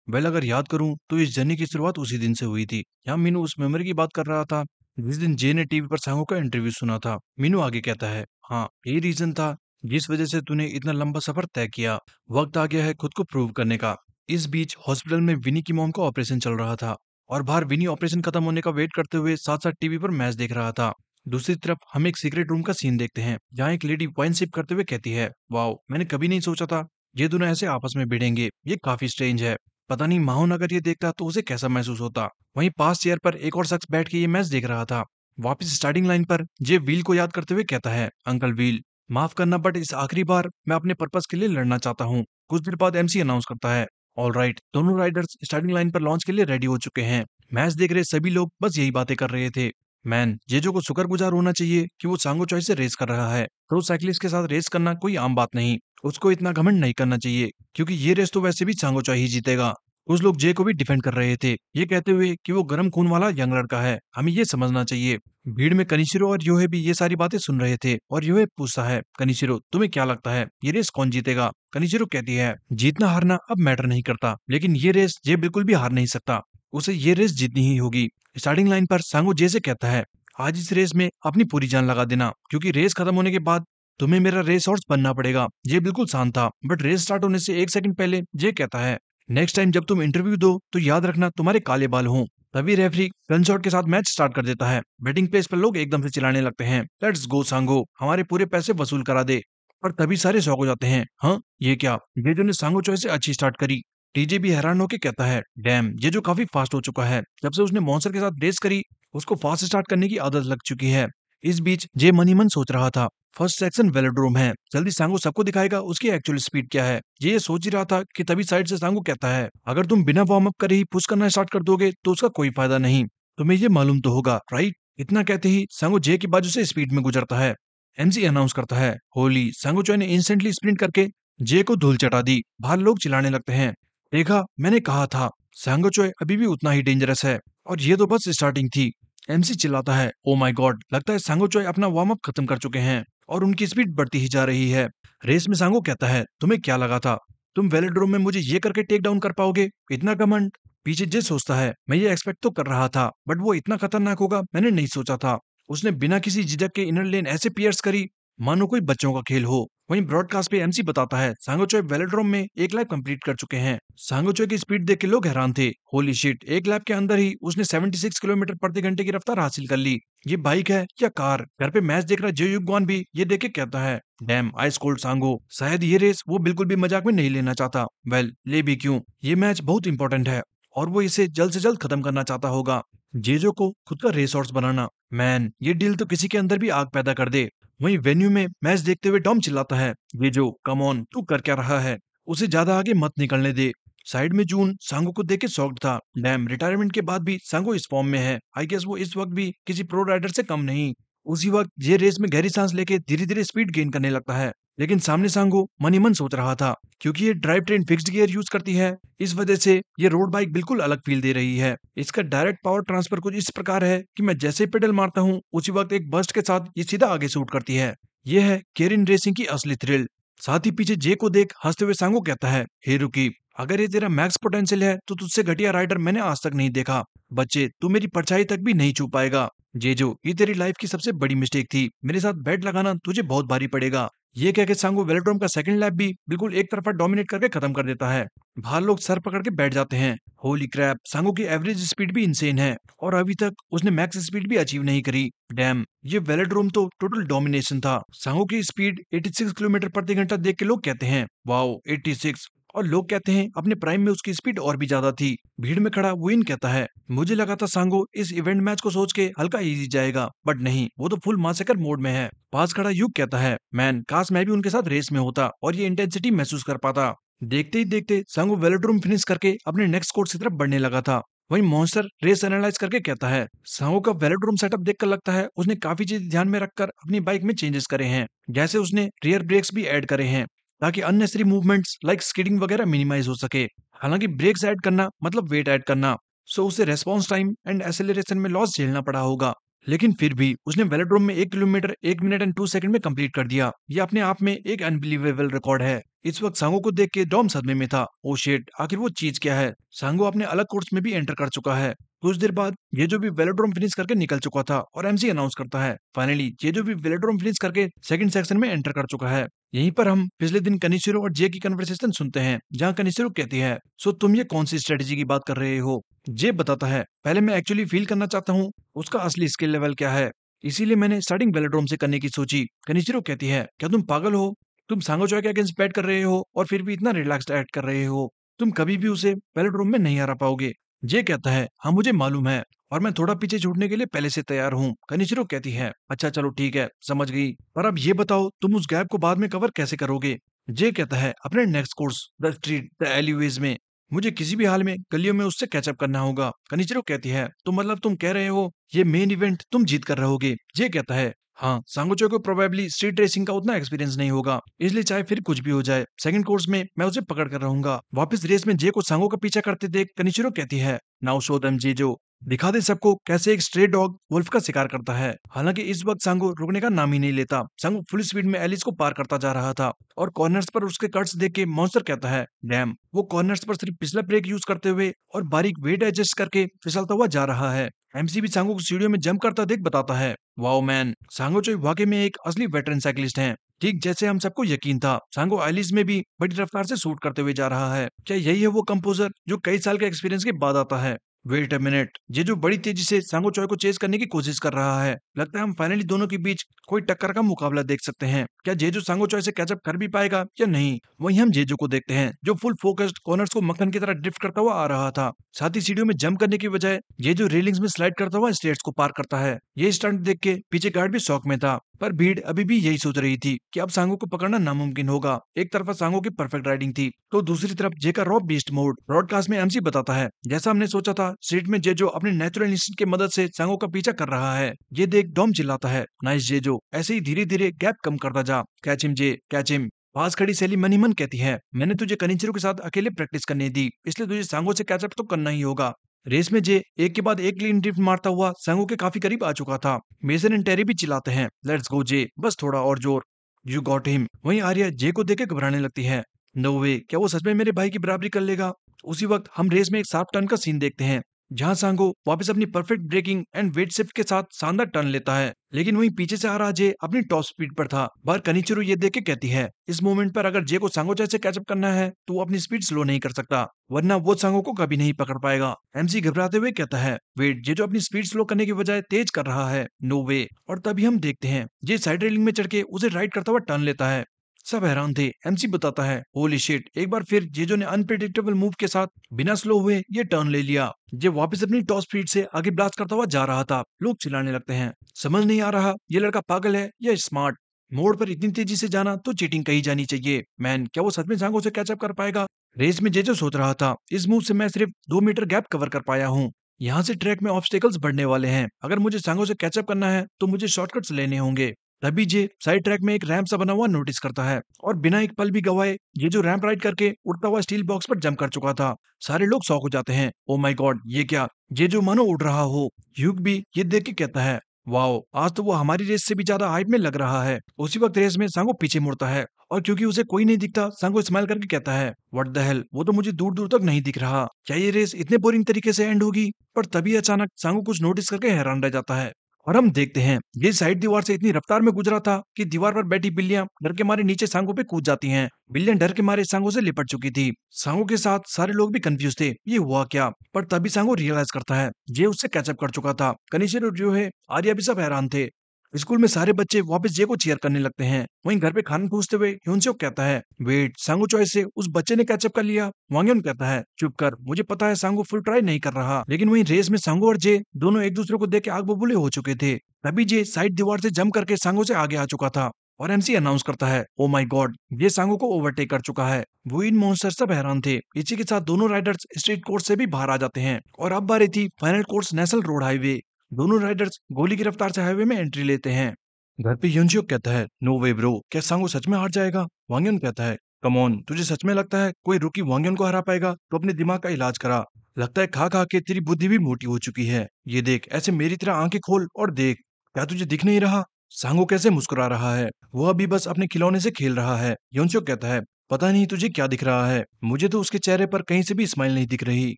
वेल अगर याद करूं तो इस जर्नी की शुरुआत उसी दिन से हुई थी। यहाँ मीनू उस मेमोरी की बात कर रहा था जिस दिन जे ने टीवी पर सांगो का इंटरव्यू सुना था। मीनू आगे कहता है, हाँ यही रीजन था जिस वजह से तूने इतना लंबा सफर तय किया। वक्त आ गया है खुद को प्रूव करने का। इस बीच हॉस्पिटल में विनी की मॉम का ऑपरेशन चल रहा था और बाहर विनी ऑपरेशन खत्म होने का वेट करते हुए साथ साथ टीवी पर मैच देख रहा था। दूसरी तरफ हम एक सीक्रेट रूम का सीन देखते हैं जहाँ एक लेडी वाइन सिप करते हुए कहती है, वाओ, मैंने कभी नहीं सोचा था ये दोनों ऐसे आपस में भिड़ेंगे, ये काफी स्ट्रेंज है। पता नहीं माहौन अगर ये देखता तो उसे कैसा महसूस होता। वहीं पास चेयर पर एक और शख्स बैठ के ये मैच देख रहा था। वापस स्टार्टिंग लाइन पर जे व्हील को याद करते हुए कहता है, अंकल व्हील, माफ करना बट इस आखिरी बार मैं अपने पर्पस के लिए लड़ना चाहता हूँ। कुछ देर बाद एमसी अनाउंस करता है, ऑल राइट, दोनों राइडर्स स्टार्टिंग लाइन पर लॉन्च के लिए रेडी हो चुके हैं। मैच देख रहे सभी लोग बस यही बातें कर रहे थे, मैन, जेजो को शुक्रगुजार होना चाहिए कि वो सांगो चॉइस से रेस कर रहा है। प्रो साइकिलिस्ट के साथ रेस करना कोई आम बात नहीं। उसको इतना घमंड नहीं करना चाहिए, क्योंकि ये रेस तो वैसे भी सांगो चॉय ही जीतेगा। कुछ लोग जे को भी डिफेंड कर रहे थे, ये कहते हुए कि वो गर्म खून वाला यंग लड़का है, हमें ये समझना चाहिए। भीड़ में कनिशिरो और योहे भी ये सारी बातें सुन रहे थे और योहे पूछता है, कनिशिरो तुम्हें क्या लगता है ये रेस कौन जीतेगा? कनिशिरो कहती है, जीतना हारना अब मैटर नहीं करता, लेकिन ये रेस जे बिल्कुल भी हार नहीं सकता, उसे ये रेस जीतनी ही होगी। स्टार्टिंग लाइन पर सांगो जे से कहता है, आज इस रेस में अपनी पूरी जान लगा देना, क्योंकि रेस खत्म होने के बाद तुम्हें मेरा रेस हॉर्स बनना पड़ेगा। ये बिल्कुल शांत था, बट रेस स्टार्ट होने से एक सेकंड पहले जे कहता है, नेक्स्ट टाइम जब तुम इंटरव्यू दो तो याद रखना तुम्हारे काले बाल हों। तभी रेफरी गन शॉट के साथ मैच स्टार्ट कर देता है। बैटिंग प्लेस पर लोग एकदम से चिल्लाने लगते हैं, लेट्स गो सांगो, हमारे पूरे पैसे वसूल करा दे। और तभी सारे शौक हो जाते हैं, हाँ ये क्या, ये जो ने सांगो चॉइस से अच्छी स्टार्ट करी। टीजे भी हैरान होकर कहता है, डैम, ये जो काफी फास्ट हो चुका है, जब से उसने मॉन्स्टर के साथ रेस करी उसको फास्ट स्टार्ट करने की आदत लग चुकी है। इस बीच जे मन ही मन सोच रहा था, फर्स्ट सेक्शन वेलोड्रोम है, जल्दी सांगो सबको दिखाएगा उसकी एक्चुअल स्पीड क्या है। ये सोच ही रहा था कि तभी साइड से सांगो कहता है, अगर तुम बिना वार्म अप करे ही पुश करना स्टार्ट कर दोगे तो उसका कोई फायदा नहीं, तुम्हें ये मालूम तो होगा राइट। इतना कहते ही सांगो जे की बाजू से स्पीड में गुजरता है। एमसी अनाउंस करता है, होली, सांगो चॉय ने इंस्टेंटली स्प्रिंट करके जे को धूल चटा दी। बाहर लोग चिल्लाने लगते हैं, देखा मैंने कहा था, सांगो चॉय अभी भी उतना ही डेंजरस है और ये तो बस स्टार्टिंग थी। एमसी चिल्लाता है, ओ माय गॉड, लगता है सांगो चॉय अपना वार्म अप खत्म कर चुके हैं और उनकी स्पीड बढ़ती ही जा रही है। रेस में सांगो कहता है, तुम्हें क्या लगा था तुम वेलोड्रोम में मुझे ये करके टेक डाउन कर पाओगे? इतना घमंड। पीछे जे सोचता है, मैं ये एक्सपेक्ट तो कर रहा था, बट वो इतना खतरनाक होगा मैंने नहीं सोचा था। उसने बिना किसी झिझक के इनर लेन ऐसे पियर्स करी मानो कोई बच्चों का खेल हो। वहीं ब्रॉडकास्ट पे एमसी बताता है, सांगो चॉय वेलोड्रोम में एक लैप कंप्लीट कर चुके हैं। सांगो चॉय की स्पीड देख के लोग हैरान थे, होली शिट, एक लैप के अंदर ही उसने 76 किलोमीटर प्रति घंटे की रफ्तार हासिल कर ली। ये बाइक है या कार? घर पे मैच देख रहा जे युगवान भी ये देख के कहता है, डैम, आइस कोल्ड सांगो, शायद ये रेस वो बिल्कुल भी मजाक में नहीं लेना चाहता। वेल, ले भी क्यों, ये मैच बहुत इंपॉर्टेंट है और वो इसे जल्द से जल्द खत्म करना चाहता होगा। जेजो को खुद का रेस हॉर्स बनाना, मैन, ये डील तो किसी के अंदर भी आग पैदा कर दे। वहीं वेन्यू में मैच देखते हुए टॉम चिल्लाता है, जेजो कम ऑन, तू कर क्या रहा है? उसे ज्यादा आगे मत निकलने दे। साइड में जून सांगो को देख के शॉक्ड था। डैम, रिटायरमेंट के बाद भी सांगो इस फॉर्म में है। आई गेस वो इस वक्त भी किसी प्रो राइडर से कम नहीं। उसी वक्त ये रेस में गहरी सांस लेके धीरे धीरे स्पीड गेन करने लगता है। लेकिन सामने सांगो मन ही मन सोच रहा था, क्योंकि ये drive train fixed gear use करती है, इस वजह से ये रोड बाइक बिल्कुल अलग फील दे रही है। इसका डायरेक्ट पावर ट्रांसफर कुछ इस प्रकार है कि मैं जैसे ही पेडल मारता हूँ उसी वक्त एक बर्स्ट के साथ ये सीधा आगे शूट करती है। यह है केरिन रेसिंग की असली थ्रिल। साथ ही पीछे जे को देख हंसते हुए सांगो कहता है, हे रुकी, अगर ये तेरा मैक्स पोटेंशियल है तो तुझसे घटिया राइडर मैंने आज तक नहीं देखा। बच्चे, तू मेरी परछाई तक भी नहीं छू पाएगा। जेजो, ये तेरी लाइफ की सबसे बड़ी मिस्टेक थी। मेरे साथ बेट लगाना तुझे बहुत भारी पड़ेगा। ये कह के सांगो वेलोड्रोम का सेकंड लैप भी बिल्कुल एक तरफा डोमिनेट करके खत्म कर देता है। बाहर लोग सर पकड़ के बैठ जाते हैं। होली क्रैप, सांगो की एवरेज स्पीड भी इंसेन है और अभी तक उसने मैक्स स्पीड भी अचीव नहीं करी। डैम, ये वेलोड्रोम तो टोटल डोमिनेशन था। सांगो की स्पीड 86 किलोमीटर प्रति घंटा देख के लोग कहते हैं, वाओ 86। और लोग कहते हैं अपने प्राइम में उसकी स्पीड और भी ज्यादा थी। भीड़ में खड़ा विन कहता है, मुझे लगा था सांगो इस इवेंट मैच को सोच के हल्का इजी जाएगा, बट नहीं, वो तो फुल मासेकर मोड में है। पास खड़ा युग कहता है, मैन, काश मैं भी उनके साथ रेस में होता और ये इंटेंसिटी महसूस कर पाता। देखते ही देखते सांगो वेलोड्रोम फिनिश करके अपने नेक्स्ट कोर्स की तरफ बढ़ने लगा था। वहीं मॉन्स्टर रेस एनालाइज करके कहता है, सांगो का वेलोड्रोम सेटअप देखकर लगता है उसने काफी चीज ध्यान में रखकर अपनी बाइक में चेंजेस करे हैं। जैसे उसने रियर ब्रेक्स भी ऐड करे हैं ताकि अननेसेसरी मूवमेंट्स लाइक स्किडिंग वगैरह मिनिमाइज हो सके। हालांकि ब्रेक्स ऐड करना मतलब वेट ऐड करना, सो उसे रेस्पॉन्स टाइम एंड एक्सेलरेशन में लॉस झेलना पड़ा होगा। लेकिन फिर भी उसने वेलोड्रोम में 1 किलोमीटर 1 मिनट एंड 2 सेकंड में कंप्लीट कर दिया। ये अपने आप में एक अनबिलीवेबल रिकॉर्ड है। इस वक्त सांगो को देख के डॉम सदमे में था। ओ शिट, आखिर वो चीज क्या है। सांगो अपने अलग कोर्स में भी एंटर कर चुका है। कुछ देर बाद ये जो भी वेलोड्रोम फिनिश करके निकल चुका था और एमसी अनाउंस करता है, फाइनली ये जो भी वेलोड्रोम फिनिश करके सेकंड सेक्शन में एंटर कर चुका है। यहीं पर हम पिछले दिन कनिशिरो और जे की कन्वर्सेशन सुनते हैं, जहां कनिशिरो कहती है, सो तुम ये कौन सी स्ट्रेटेजी की बात कर रहे हो। जे बताता है, पहले मैं एक्चुअली फील करना चाहता हूँ उसका असली स्किल लेवल क्या है, इसीलिए मैंने स्टार्टिंग वेलोड्रोम से करने की सोची। कनिशिरो कहती है, क्या तुम पागल हो। तुम सांगो चॉय के अगेंस्ट बैट कर रहे हो और फिर भी इतना रिलैक्स्ड एक्ट कर रहे हो। तुम कभी भी उसे वेलोड्रोम में नहीं हरा पाओगे। जे कहता है, हाँ मुझे मालूम है और मैं थोड़ा पीछे छूटने के लिए पहले से तैयार हूँ। कनिचिरो कहती है, अच्छा चलो ठीक है, समझ गई, पर अब ये बताओ तुम उस गैप को बाद में कवर कैसे करोगे। जे कहता है, अपने next course the street the alleyways में। मुझे किसी भी हाल में गलियों में उससे कैचअप करना होगा। कनिचिरो कहती है, तो मतलब तुम कह रहे हो ये मेन इवेंट तुम जीत कर रहोगे। जे कहता है, हाँ, सांगोचो को प्रोबेबली स्ट्रीट रेसिंग का उतना एक्सपीरियंस नहीं होगा, इसलिए चाहे फिर कुछ भी हो जाए सेकंड कोर्स में मैं उसे पकड़ कर रहूंगा। वापस रेस में जे को सांगो का पीछा करते देख कनिचिरो कहती है, नाउ शो देम जेजो, दिखा दे सबको कैसे एक स्ट्रे डॉग वुल्फ का शिकार करता है। हालांकि इस वक्त सांगो रुकने का नाम ही नहीं लेता। सांगो फुल स्पीड में एलिस को पार करता जा रहा था और कॉर्नर्स पर उसके कट्स देख के मॉन्स्टर कहता है, डैम, वो कॉर्नर्स पर सिर्फ पिछला ब्रेक यूज करते हुए और बारीक वेट एडजस्ट करके फिसलता हुआ जा रहा है। एमसी भी सांगो को सीढ़ियों में जंप करता देख बताता है, वाओ मैन, सांगो चोई वाकई में एक असली वेटरन साइकिलिस्ट हैं। ठीक जैसे हम सबको यकीन था। सांगो एलिस में भी बड़ी रफ्तार से शूट करते हुए जा रहा है। क्या यही है वो कंपोजर जो कई साल के एक्सपीरियंस के बाद आता है। वेट अ मिनट, ये जो बड़ी तेजी से सांगो चॉय को चेज करने की कोशिश कर रहा है, लगता है हम फाइनली दोनों के बीच कोई टक्कर का मुकाबला देख सकते हैं। क्या जेजू सांगो चॉय से कैचअप कर भी पाएगा या नहीं। वहीं हम जेजू को देखते हैं जो फुल फोकस्ड कॉर्नर्स को मक्खन की तरह ड्रिफ्ट करता हुआ आ रहा था। साथ ही सीढ़ियों में जंप करने की बजाय जेजू रेलिंग्स में स्लाइड करता हुआ स्टेट्स को पार करता है। ये स्टंट देख के पीछे गार्ड भी शौक में था, पर भीड़ अभी भी यही सोच रही थी कि अब सांगो को पकड़ना नामुमकिन होगा। एक तरफ सांगो की परफेक्ट राइडिंग थी तो दूसरी तरफ जे का रॉ बीस्ट मोड। ब्रॉडकास्ट में एमसी बताता है, जैसा हमने सोचा था, स्ट्रीट में जेजो अपने नेचुरल इंस्टिंक्ट की मदद से सांगो का पीछा कर रहा है। ये देख डॉम चिल्लाता है, नाइस जेजो, ऐसे ही धीरे धीरे गैप कम करता जा, कैच हिम जे, कैच हिम। पास खड़ी सैली मनी मन कहती है, मैंने तुझे कनिचिरो के साथ अकेले प्रैक्टिस करने दी, इसलिए तुझे सांगो से कैचअप तो करना ही होगा। रेस में जे एक के बाद एक क्लीन ड्रिफ्ट मारता हुआ सांगो के काफी करीब आ चुका था। मेसन एंड टेरी भी चिल्लाते हैं, लेट्स गो जे, बस थोड़ा और जोर, यू गॉट हिम। वहीं आर्या जे को देख के घबराने लगती है, नो वे, क्या वो सच में मेरे भाई की बराबरी कर लेगा। उसी वक्त हम रेस में एक शार्प टर्न का सीन देखते हैं, जहां सांगो वापस अपनी perfect braking and weight shift के साथ शानदार टर्न लेता है। लेकिन वहीं पीछे से आ रहा जे अपनी टॉप स्पीड पर था। बाहर कनिचिरो ये देख के कहती है, इस मोमेंट पर अगर जे को सांगो जैसे कैचअप करना है तो वो अपनी स्पीड स्लो नहीं कर सकता, वरना वो सांगो को कभी नहीं पकड़ पाएगा। एमसी घबराते हुए कहता है, वेट, जे जो अपनी स्पीड स्लो करने की बजाय तेज कर रहा है, नो वे। और तभी हम देखते हैं जे साइड रेलिंग में चढ़ के उसे राइड करता हुआ टर्न लेता है। सब हैरान थे। एमसी बताता है, होली शिट, एक बार फिर जेजो ने अनप्रेडिक्टेबल मूव के साथ बिना स्लो हुए ये टर्न ले लिया। जे वापस अपनी टॉप स्पीड से आगे ब्लास्ट करता हुआ जा रहा था। लोग चिल्लाने लगते हैं, समझ नहीं आ रहा ये लड़का पागल है या स्मार्ट। मोड़ पर इतनी तेजी से जाना तो चीटिंग कही जानी चाहिए। मैन, क्या वो सच में सांगो से कैचअप कर पाएगा? रेस में जो सोच रहा था, इस मूव से मैं सिर्फ 2 मीटर गैप कवर कर पाया हूँ। यहाँ से ट्रैक में ऑब्स्टेकल्स बढ़ने वाले हैं। अगर मुझे सांगो से कैचअप करना है तो मुझे शॉर्टकट्स लेने होंगे। तभी जे साइड ट्रैक में एक रैंप सा बना हुआ नोटिस करता है और बिना एक पल भी गवाए ये जो रैंप राइड करके उड़ता हुआ स्टील बॉक्स पर जंप कर चुका था। सारे लोग शॉक हो जाते हैं। ओ माय गॉड, ये क्या? ये जो मानो उड़ रहा हो। ह्यूग भी ये देख के कहता है, वाओ, आज तो वो हमारी रेस से भी ज्यादा हाइट में लग रहा है। उसी वक्त रेस में सांगो पीछे मुड़ता है और क्योंकि उसे कोई नहीं दिखता, सांगो स्माइल करके कहता है, व्हाट द हेल, वो तो मुझे दूर दूर तक नहीं दिख रहा। क्या ये रेस इतने बोरिंग तरीके से एंड होगी? पर तभी अचानक सांगो कुछ नोटिस करके हैरान रह जाता है और हम देखते हैं ये साइड दीवार से इतनी रफ्तार में गुजरा था कि दीवार पर बैठी बिल्लियां डर के मारे नीचे सांगो पे कूद जाती हैं। बिल्लियां डर के मारे सांगो से लिपट चुकी थी। सांगो के साथ सारे लोग भी कंफ्यूज थे, ये हुआ क्या? पर तभी सांगो रियलाइज करता है ये उससे कैचअप कर चुका था। कनिशिर और जो है आर्या भी सब हैरान थे। स्कूल में सारे बच्चे वापस जे को चीयर करने लगते हैं। वहीं घर पे खाना पूछते हुए ह्यूनसेok कहता है, वेट, सांगो चॉइस से उस बच्चे ने कैचअप कर लिया। वांगयन कहता है, चुप कर, मुझे पता है सांगो फुल ट्राई नहीं कर रहा। लेकिन वहीं रेस में सांगो और जे दोनों एक दूसरे को देख के आग बबूले हो चुके थे। तभी जे साइड दीवार से जंप करके सांगो से आगे आ चुका था और एमसी अनाउंस करता है, ओ माय गॉड, ये सांगो को ओवरटेक कर चुका है। वो इन मॉन्स्टर सब हैरान थे। इसी के साथ दोनों राइडर्स स्ट्रीट कोर्स से भी बाहर आ जाते हैं और अब बारी थी final course national road highway. दोनों राइडर्स गोली की रफ्तार से हाईवे में एंट्री लेते हैं। घर पे यूनजियो कहता है, नो वे ब्रो, क्या सांगो सच में हार जाएगा? वांगयन कहता है, कम ऑन, तुझे सच में लगता है कोई रूकी वांगयन को हरा पाएगा? तो अपने दिमाग का इलाज करा। लगता है खा खा के तेरी बुद्धि भी मोटी हो चुकी है। ये देख, ऐसे मेरी तरह आंखें खोल और देख, क्या तुझे दिख नहीं रहा? सांगो कैसे मुस्कुरा रहा है, वो अभी बस अपने खिलौने से खेल रहा है। योनचो कहता है, पता नहीं तुझे क्या दिख रहा है, मुझे तो उसके चेहरे पर कहीं से भी स्माइल नहीं दिख रही।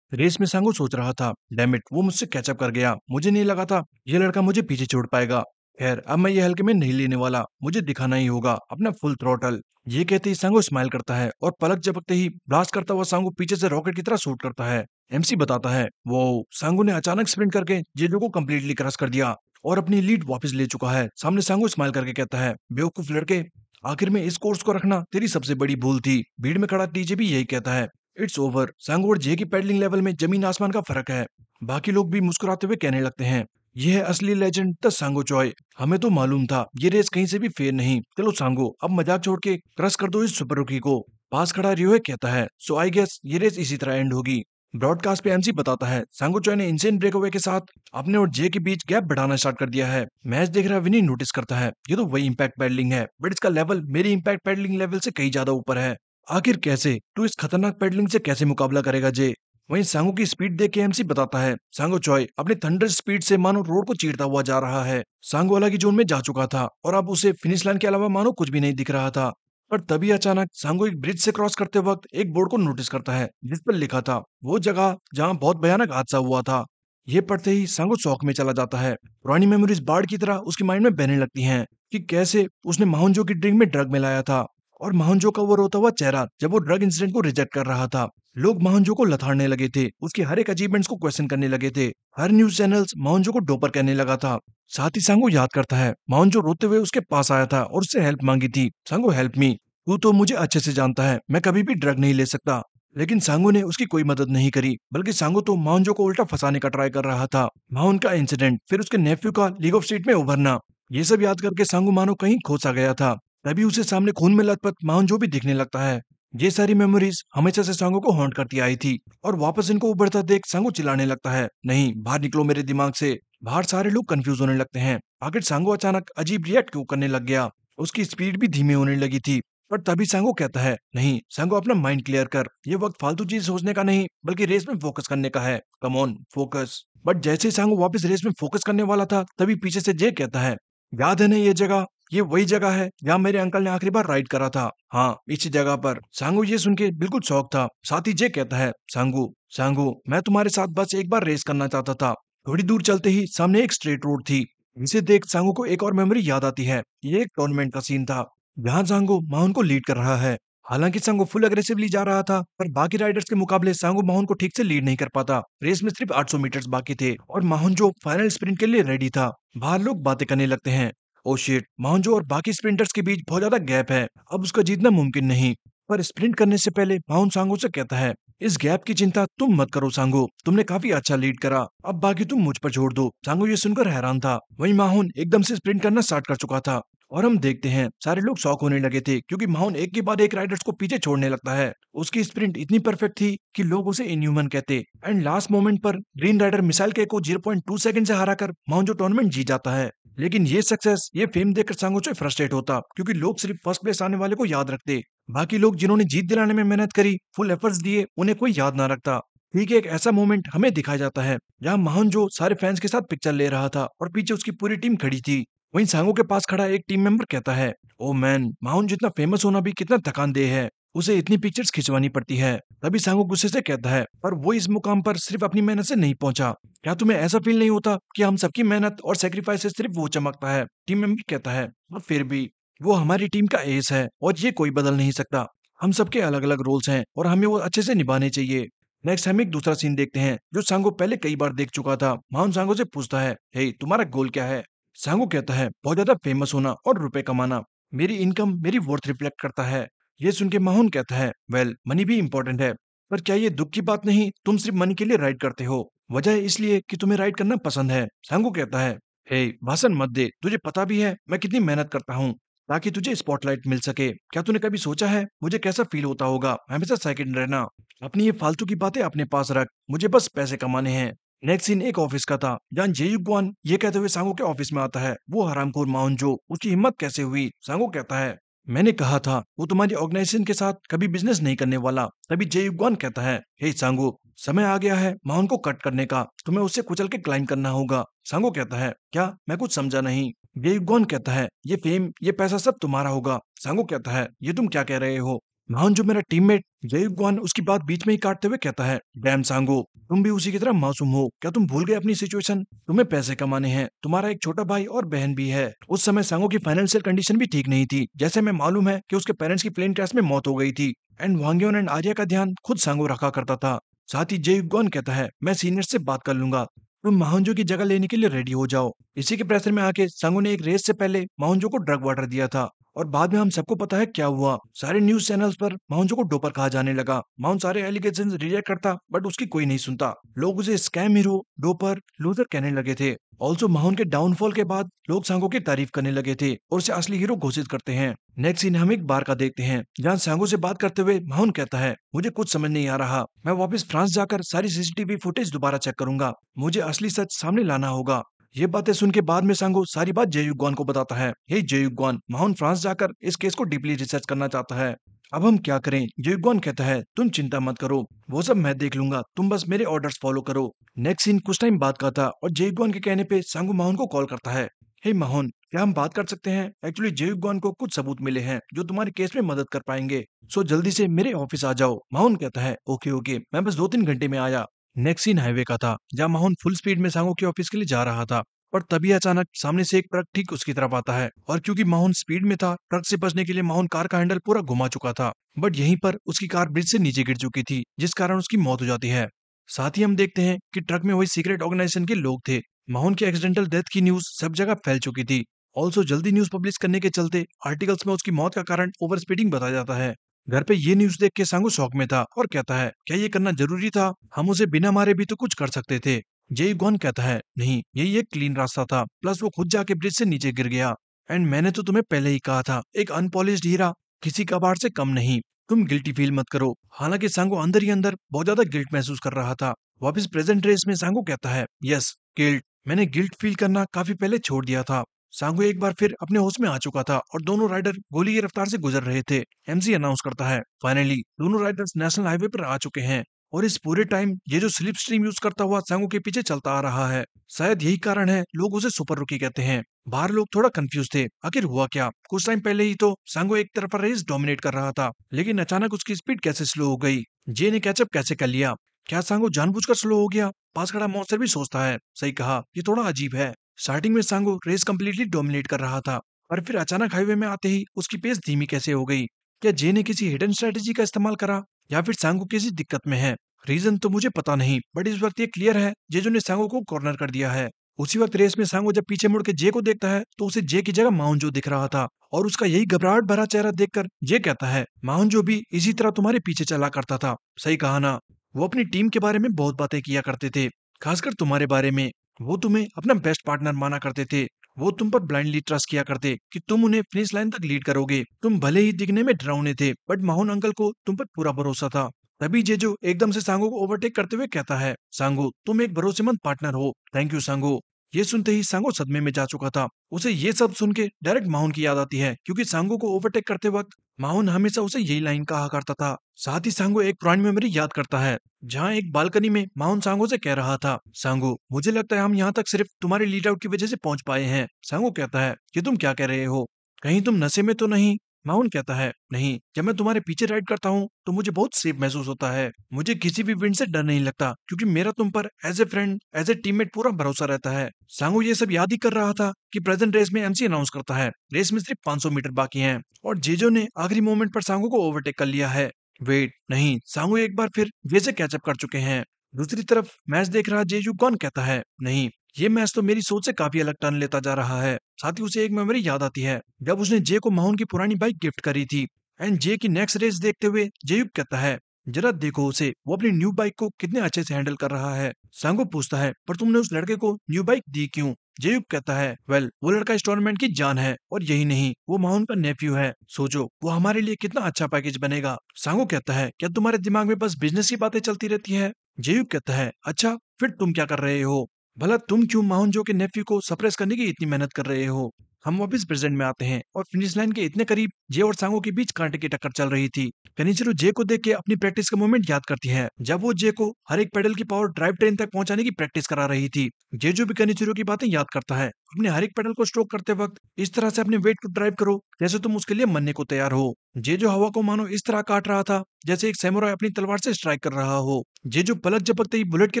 रेस में सांगो सोच रहा था, डैम इट, वो मुझसे कैचअप कर गया। मुझे नहीं लगा था ये लड़का मुझे पीछे छोड़ पाएगा। खैर, अब मैं ये हल्के में नहीं लेने वाला, मुझे दिखाना ही होगा अपना फुल थ्रॉटल। ये कहते ही सांगो स्माइल करता है और पलक झपकते ही ब्लास्ट करता हुआ सांगो पीछे से रॉकेट की तरह शूट करता है। एमसी बताता है, वो सांगो ने अचानक स्प्रिंट करके जेजो को कंप्लीटली क्रश कर दिया और अपनी लीड वापस ले चुका है। सामने सांगो स्माइल करके कहता है, बेवकूफ लड़के, आखिर में इस कोर्स को रखना तेरी सबसे बड़ी भूल थी। भीड़ में खड़ा टीजे भी यही कहता है। It's over. सांगो और जे की पैडलिंग लेवल में जमीन आसमान का फर्क है। बाकी लोग भी मुस्कुराते हुए कहने लगते हैं, ये है असली लेजेंड द सांगो चॉय। हमें तो मालूम था ये रेस कहीं से भी फेयर नहीं। चलो सांगो, अब मजाक छोड़ के क्रश कर दो इस सुपर रुकी को। पास खड़ा रियोए कहता है, सो आई गेस ये रेस इसी तरह एंड होगी। ब्रॉडकास्ट पे एमसी बताता है, सांगो चॉय ने इंसेन ब्रेकअवे के साथ अपने और जे के बीच गैप बढ़ाना स्टार्ट कर दिया है। मैच देख रहा विनी नोटिस करता है, ये तो वही इंपैक्ट पैडलिंग है, बट इसका लेवल मेरी इंपैक्ट पैडलिंग लेवल से कहीं ज्यादा ऊपर है। आखिर कैसे तू इस खतरनाक पैडलिंग से कैसे मुकाबला करेगा जे? वहीं सांगो की स्पीड देख के एमसी बताता है, सांगो चॉय अपने थंडर स्पीड से मानो रोड को चीरता हुआ जा रहा है। सांगो अलग ही जोन में जा चुका था और अब उसे फिनिश लाइन के अलावा मानो कुछ भी नहीं दिख रहा था। पर तभी अचानक सांगो एक ब्रिज से क्रॉस करते वक्त एक बोर्ड को नोटिस करता है जिस पर लिखा था वो जगह जहां बहुत भयानक हादसा हुआ था। ये पढ़ते ही सांगो शौक में चला जाता है। पुरानी मेमोरीज बाढ़ की तरह उसके माइंड में बहने लगती हैं कि कैसे उसने माहुंजो की ड्रिंक में ड्रग मिलाया था और माहुंजो का वो रोता हुआ चेहरा जब वो ड्रग इंसिडेंट को रिजेक्ट कर रहा था। लोग माहुंजो को लथाड़ने लगे थे, उसके हर एक अचीवमेंट्स को क्वेश्चन करने लगे थे। हर न्यूज चैनल्स माहुंजो को डोपर कहने लगा था। साथ ही सांगो याद करता है, माहुंजो रोते हुए उसके पास आया था और उससे हेल्प मांगी थी। सांगो, हेल्प मी, तू तो मुझे अच्छे से जानता है मैं कभी भी ड्रग नहीं ले सकता। लेकिन सांगो ने उसकी कोई मदद नहीं करी, बल्कि सांगो तो माहुंजो को उल्टा फंसाने का ट्राई कर रहा था। माहुन का इंसिडेंट, फिर उसके नेफ्यू का लीग ऑफ स्ट्रीट में उभरना, ये सब याद करके सांगो मानो कहीं खो सा गया था। तभी उसे सामने खून में लथपथ माहुंजो भी दिखने लगता है। ये सारी मेमोरीज हमेशा से सांगो को हॉन्ट करती आई थी और वापस इनको उभरता देख सांगो चिल्लाने लगता है, नहीं, बाहर निकलो मेरे दिमाग से। बाहर सारे लोग कंफ्यूज होने लगते हैं, आखिर सांगो अचानक अजीब रिएक्ट क्यों करने लग गया? उसकी स्पीड भी धीमी होने लगी थी। पर तभी सांगो कहता है, नहीं सांगो, अपना माइंड क्लियर कर, ये वक्त फालतू चीज सोचने का नहीं बल्कि रेस में फोकस करने का है। Come on, focus. बट जैसे ही सांगो वापस रेस में फोकस करने वाला था तभी पीछे से जे कहता है, याद है ना ये जगह? ये वही जगह है जहाँ मेरे अंकल ने आखिरी बार राइड करा था। हाँ, इसी जगह पर। सांगो ये सुन के बिल्कुल शौक था। साथ ही जे कहता है, सांगो सांगो, मैं तुम्हारे साथ बस एक बार रेस करना चाहता था। थोड़ी दूर चलते ही सामने एक स्ट्रेट रोड थी। इसे देख सांगो को एक और मेमोरी याद आती है। ये एक टूर्नामेंट का सीन था जहाँ सांगो माउन को लीड कर रहा है। हालांकि सांगो फुल अग्रेसिवली जा रहा था, पर बाकी राइडर्स के मुकाबले सांगो माहुन को ठीक से लीड नहीं कर पाता। रेस में सिर्फ 800 मीटर्स बाकी थे और माहुन जो फाइनल स्प्रिंट के लिए रेडी था। बाहर लोग बातें करने लगते हैं, ओ शिट, माहुंजो और बाकी स्प्रिंटर्स के बीच बहुत ज्यादा गैप है, अब उसका जीतना मुमकिन नहीं। पर स्प्रिंट करने से पहले माहुन सांगो से कहता है, इस गैप की चिंता तुम मत करो सांगो, तुमने काफी अच्छा लीड करा, अब बाकी तुम मुझ पर छोड़ दो। सांगो ये सुनकर हैरान था। वहीं माहुन एकदम से स्प्रिंट करना स्टार्ट कर चुका था और हम देखते हैं सारे लोग शॉक होने लगे थे क्योंकि माउन एक के बाद एक राइडर्स को पीछे छोड़ने लगता है। उसकी स्प्रिंट इतनी परफेक्ट थी कि लोग उसे इनह्यूमन कहते। एंड लास्ट मोमेंट पर ग्रीन राइडर मिसाइल के को 0.2 सेकंड से हराकर माउन जो टूर्नामेंट जीत जाता है। लेकिन ये सक्सेस, ये फेम देखकर सांगोचो फ्रस्ट्रेट होता क्योंकि लोग सिर्फ फर्स्ट प्लेस आने वाले को याद रखते। बाकी लोग जिन्होंने जीत दिलाने में मेहनत करी, फुल एफर्ट्स दिए, उन्हें कोई याद ना रखता। ठीक है, एक ऐसा मोमेंट हमें दिखाया जाता है जहाँ महान जो सारे फैंस के साथ पिक्चर ले रहा था और पीछे उसकी पूरी टीम खड़ी थी। वहीं सांगो के पास खड़ा एक टीम मेंबर कहता है, ओ मैन, माउन जितना फेमस होना भी कितना थकानदेह है, उसे इतनी पिक्चर्स खिंचवानी पड़ती है। तभी सांगो गुस्से से कहता है, पर वो इस मुकाम पर सिर्फ अपनी मेहनत से नहीं पहुंचा। क्या तुम्हें ऐसा फील नहीं होता कि हम सबकी मेहनत और सेक्रीफाइस से सिर्फ वो चमकता है? टीम मेंबर कहता है, और फिर भी वो हमारी टीम का एस है और ये कोई बदल नहीं सकता। हम सबके अलग अलग रोल्स हैं और हमें वो अच्छे से निभाने चाहिए। नेक्स्ट हम एक दूसरा सीन देखते हैं जो सांगो पहले कई बार देख चुका था। माउन सांगो से पूछता है, हे तुम्हारा गोल क्या है? सांगो कहता है, बहुत ज्यादा फेमस होना और रुपए कमाना। मेरी इनकम मेरी वर्थ रिफ्लेक्ट करता है। ये सुन के माहौन कहता है, वेल मनी भी इंपॉर्टेंट है, पर क्या ये दुख की बात नहीं? तुम सिर्फ मनी के लिए राइड करते हो, वजह इसलिए कि तुम्हें राइड करना पसंद है। सांगो कहता है, हे भाषण मत दे, तुझे पता भी है मैं कितनी मेहनत करता हूँ ताकि तुझे स्पॉटलाइट मिल सके। क्या तूने कभी सोचा है मुझे कैसा फील होता होगा हमेशा सेकंड रहना? अपनी ये फालतू की बातें अपने पास रख, मुझे बस पैसे कमाने हैं। नेक्स्ट सीन एक ऑफिस का था जहाँ जेयुगवान ये कहते हुए सांगो के ऑफिस में आता है, वो हरामखोर माउंजो, उसकी हिम्मत कैसे हुई? सांगो कहता है, मैंने कहा था वो तुम्हारी ऑर्गेनाइजेशन के साथ कभी बिजनेस नहीं करने वाला। तभी जेयुगवान कहता है, हे सांगो, समय आ गया है माउन को कट करने का, तुम्हें उससे कुचल के क्लाइम करना होगा। सांगो कहता है, क्या? मैं कुछ समझा नहीं। जेयुगवान कहता है, ये फेम ये पैसा सब तुम्हारा होगा। सांगो कहता है, ये तुम क्या कह रहे हो? महान जो मेरा टीममेट जयुगवान उसकी बात बीच में ही काटते हुए कहता है, डैम सांगो, तुम भी उसी की तरह मासूम हो। क्या तुम भूल गए अपनी सिचुएशन? तुम्हें पैसे कमाने हैं, तुम्हारा एक छोटा भाई और बहन भी है। उस समय सांगो की फाइनेंशियल कंडीशन भी ठीक नहीं थी, जैसे हमें मालूम है कि उसके पेरेंट्स की प्लेन क्रैश में मौत हो गई थी। एंड वांग्योन एंड आर्या का ध्यान खुद सांगो रखा करता था। साथ ही जयुगवान कहता है, मैं सीनियर से बात कर लूंगा, तुम महांजो की जगह लेने के लिए रेडी हो जाओ। इसी के प्रेशर में आके सांगो ने एक रेस से पहले महांजो को ड्रग वाटर दिया था और बाद में हम सबको पता है क्या हुआ। सारे न्यूज चैनल्स पर माउंजो को डोपर कहा जाने लगा। माउंट सारे एलिगेशंस रिजेक्ट करता बट उसकी कोई नहीं सुनता। लोग उसे स्कैम हीरो, डोपर, लूजर कहने लगे थे। ऑल्सो माउंट के डाउनफॉल के बाद लोग सांगो की तारीफ करने लगे थे और उसे असली हीरो घोषित करते हैं। नेक्स्ट सीन हम एक बार का देखते हैं जहाँ सांगो से बात करते हुए माउंट कहता है, मुझे कुछ समझ नहीं आ रहा, मैं वापस फ्रांस जाकर सारी सीसीटीवी फुटेज दोबारा चेक करूंगा, मुझे असली सच सामने लाना होगा। ये बातें सुन के बाद में सांगो सारी बात जयुगवान को बताता है। हे जयुगवान, माउंट फ्रांस जाकर इस केस को डीपली रिसर्च करना चाहता है, अब हम क्या करें? जयुगवान कहता है, तुम चिंता मत करो, वो सब मैं देख लूंगा, तुम बस मेरे ऑर्डर्स फॉलो करो। नेक्स्ट सीन कुछ टाइम बाद का था और जयुगवान के कहने पे सांगो माहौन को कॉल करता है। हे माहौन, क्या हम बात कर सकते हैं? एक्चुअली जयुगवान को कुछ सबूत मिले हैं जो तुम्हारे केस में मदद कर पाएंगे, सो जल्दी से मेरे ऑफिस आ जाओ। माहौन कहता है, ओके ओके, मैं बस 2-3 घंटे में आया। नेक्स्ट सीन हाईवे का था जहाँ माहौन फुल स्पीड में सांगो के ऑफिस के लिए जा रहा था, और तभी अचानक सामने से एक ट्रक ठीक उसकी तरफ आता है और क्योंकि माहौन स्पीड में था, ट्रक से बचने के लिए माहौन कार का हैंडल पूरा घुमा चुका था, बट यहीं पर उसकी कार ब्रिज से नीचे गिर चुकी थी जिस कारण उसकी मौत हो जाती है। साथ ही हम देखते हैं कि ट्रक में वही सीक्रेट ऑर्गेनाइजेशन के लोग थे। माहौन की एक्सीडेंटल डेथ की न्यूज सब जगह फैल चुकी थी। ऑल्सो जल्दी न्यूज पब्लिश करने के चलते आर्टिकल्स में उसकी मौत का कारण ओवर स्पीडिंग बताया जाता है। घर पे ये न्यूज देख के सांगो शॉक में था और कहता है, क्या ये करना जरूरी था? हम उसे बिना मारे भी तो कुछ कर सकते थे। जेई गॉन कहता है, नहीं, यही एक क्लीन रास्ता था, प्लस वो खुद जाके ब्रिज से नीचे गिर गया। एंड मैंने तो तुम्हें पहले ही कहा था, एक अनपॉलिश्ड हीरा किसी कबाड़ से कम नहीं। तुम गिल्टी फील मत करो। हालांकि सांगो अंदर ही अंदर बहुत ज्यादा गिल्ट महसूस कर रहा था। वापस प्रेजेंट रेस में सांगो कहता है, यस, गिल्ट, मैंने गिल्ट फील करना काफी पहले छोड़ दिया था। सांगो एक बार फिर अपने होश में आ चुका था और दोनों राइडर गोली की रफ्तार से गुजर रहे थे। एमसी अनाउंस करता है, फाइनली दोनों राइडर्स नेशनल हाईवे पर आ चुके हैं। और इस पूरे टाइम ये जो स्लिप स्ट्रीम यूज करता हुआ सांगो के पीछे चलता आ रहा है। शायद यही कारण है लोग उसे सुपर रुकी कहते हैं। बाहर लोग थोड़ा कंफ्यूज थे, आखिर हुआ क्या? कुछ टाइम पहले ही तो सांगो एक तरफा रेस डोमिनेट कर रहा था, लेकिन अचानक उसकी स्पीड कैसे स्लो हो गई? जे ने कैचअप कैसे कर लिया? क्या सांगो जानबूझकर स्लो हो गया? पास खड़ा मॉन्स्टर भी सोचता है, सही कहा, ये थोड़ा अजीब है। स्टार्टिंग में सांगो रेस कंप्लीटली डोमिनेट कर रहा था, और फिर अचानक हाईवे में आते ही उसकी पेस धीमी कैसे हो गई? क्या जे ने किसी हिडन स्ट्रेटेजी का इस्तेमाल करा, या फिर सांगो किसी दिक्कत में है? रीजन तो मुझे पता नहीं, बट इस वक्त ये क्लियर है जेजो ने सांगो को कॉर्नर कर दिया है। उसी वक्त रेस में सांगो जब पीछे मुड़ के जे को देखता है तो उसे जे की जगह माउंजो दिख रहा था, और उसका यही घबराहट भरा चेहरा देखकर जे कहता है, माउंजो भी इसी तरह तुम्हारे पीछे चला करता था, सही कहा ना? वो अपनी टीम के बारे में बहुत बातें किया करते थे, खासकर तुम्हारे बारे में। वो तुम्हें अपना बेस्ट पार्टनर माना करते थे। वो तुम पर ब्लाइंडली ट्रस्ट किया करते कि तुम उन्हें फिनिश लाइन तक लीड करोगे। तुम भले ही दिखने में डरावने थे, बट माहौन अंकल को तुम पर पूरा भरोसा था। तभी जेजो एकदम से सांगो को ओवरटेक करते हुए कहता है, सांगो तुम एक भरोसेमंद पार्टनर हो। थैंक यू सांगो। ये सुनते ही सांगो सदमे में जा चुका था। उसे ये सब सुन के डायरेक्ट माहौन की याद आती है, क्योंकि सांगो को ओवरटेक करते वक्त माहौन हमेशा उसे यही लाइन कहा करता था। साथ ही सांगो एक पुरानी मेमोरी याद करता है, जहाँ एक बालकनी में माउन सांगो से कह रहा था, सांगो मुझे लगता है हम यहाँ तक सिर्फ तुम्हारे लीड आउट की वजह से पहुंच पाए हैं। सांगो कहता है कि तुम क्या कह रहे हो, कहीं तुम नशे में तो नहीं। माउन कहता है, नहीं, जब मैं तुम्हारे पीछे राइड करता हूँ तो मुझे बहुत सेफ महसूस होता है। मुझे किसी भी विंड से डर नहीं लगता, क्योंकि मेरा तुम पर as a friend as a teammate पूरा भरोसा रहता है। सांगो ये सब याद ही कर रहा था कि प्रेजेंट रेस में एमसी अनाउंस करता है, रेस में सिर्फ 500 मीटर बाकी हैं और जेजो ने आखिरी मोमेंट पर सांगो को ओवरटेक कर लिया है। वेट नहीं, सांगो एक बार फिर वे से कैचअप कर चुके हैं। दूसरी तरफ मैच देख रहा जेजू कौन कहता है, नहीं, ये मैच तो मेरी सोच से काफी अलग टर्न लेता जा रहा है। साथ ही उसे एक मेमोरी याद आती है, जब उसने जे को माउन की पुरानी बाइक गिफ्ट करी थी। एंड जे की नेक्स्ट रेस देखते हुए जेयुक कहता है, जरा देखो उसे, वो अपनी न्यू बाइक को कितने अच्छे से हैंडल कर रहा है। सांगो पूछता है, पर तुमने उस लड़के को न्यू बाइक दी क्यों? जेयुक कहता है, वेल वो लड़का इस टूर्नामेंट की जान है, और यही नहीं, वो माउन का नेफ्यू है। सोचो वो हमारे लिए कितना अच्छा पैकेज बनेगा। सांगो कहता है, क्या तुम्हारे दिमाग में बस बिजनेस की बातें चलती रहती है? जेयुक कहता है, अच्छा फिर तुम क्या कर रहे हो? भला तुम क्यों माउंजो के नेफ्यू को सप्रेस करने की इतनी मेहनत कर रहे हो? हम वापस प्रेजेंट में आते हैं और फिनिश लाइन के इतने करीब जे और सांगो के बीच कांटे की टक्कर चल रही थी। कनिचिरो जे को देख के अपनी प्रैक्टिस का मोमेंट याद करती है, जब वो जे को हर एक पेडल की पावर ड्राइव ट्रेन तक पहुंचाने की प्रैक्टिस करा रही थी। जेजो भी कनिचिरो की बातें याद करता है, अपने हर एक पेडल को स्ट्रोक करते वक्त इस तरह से अपने वेट को ड्राइव करो जैसे तुम उसके लिए मरने को तैयार हो। जेजो हवा को मानो इस तरह काट रहा था जैसे एक सैमुराई अपनी तलवार से स्ट्राइक कर रहा हो। जेजो पलक झपकते ही बुलेट की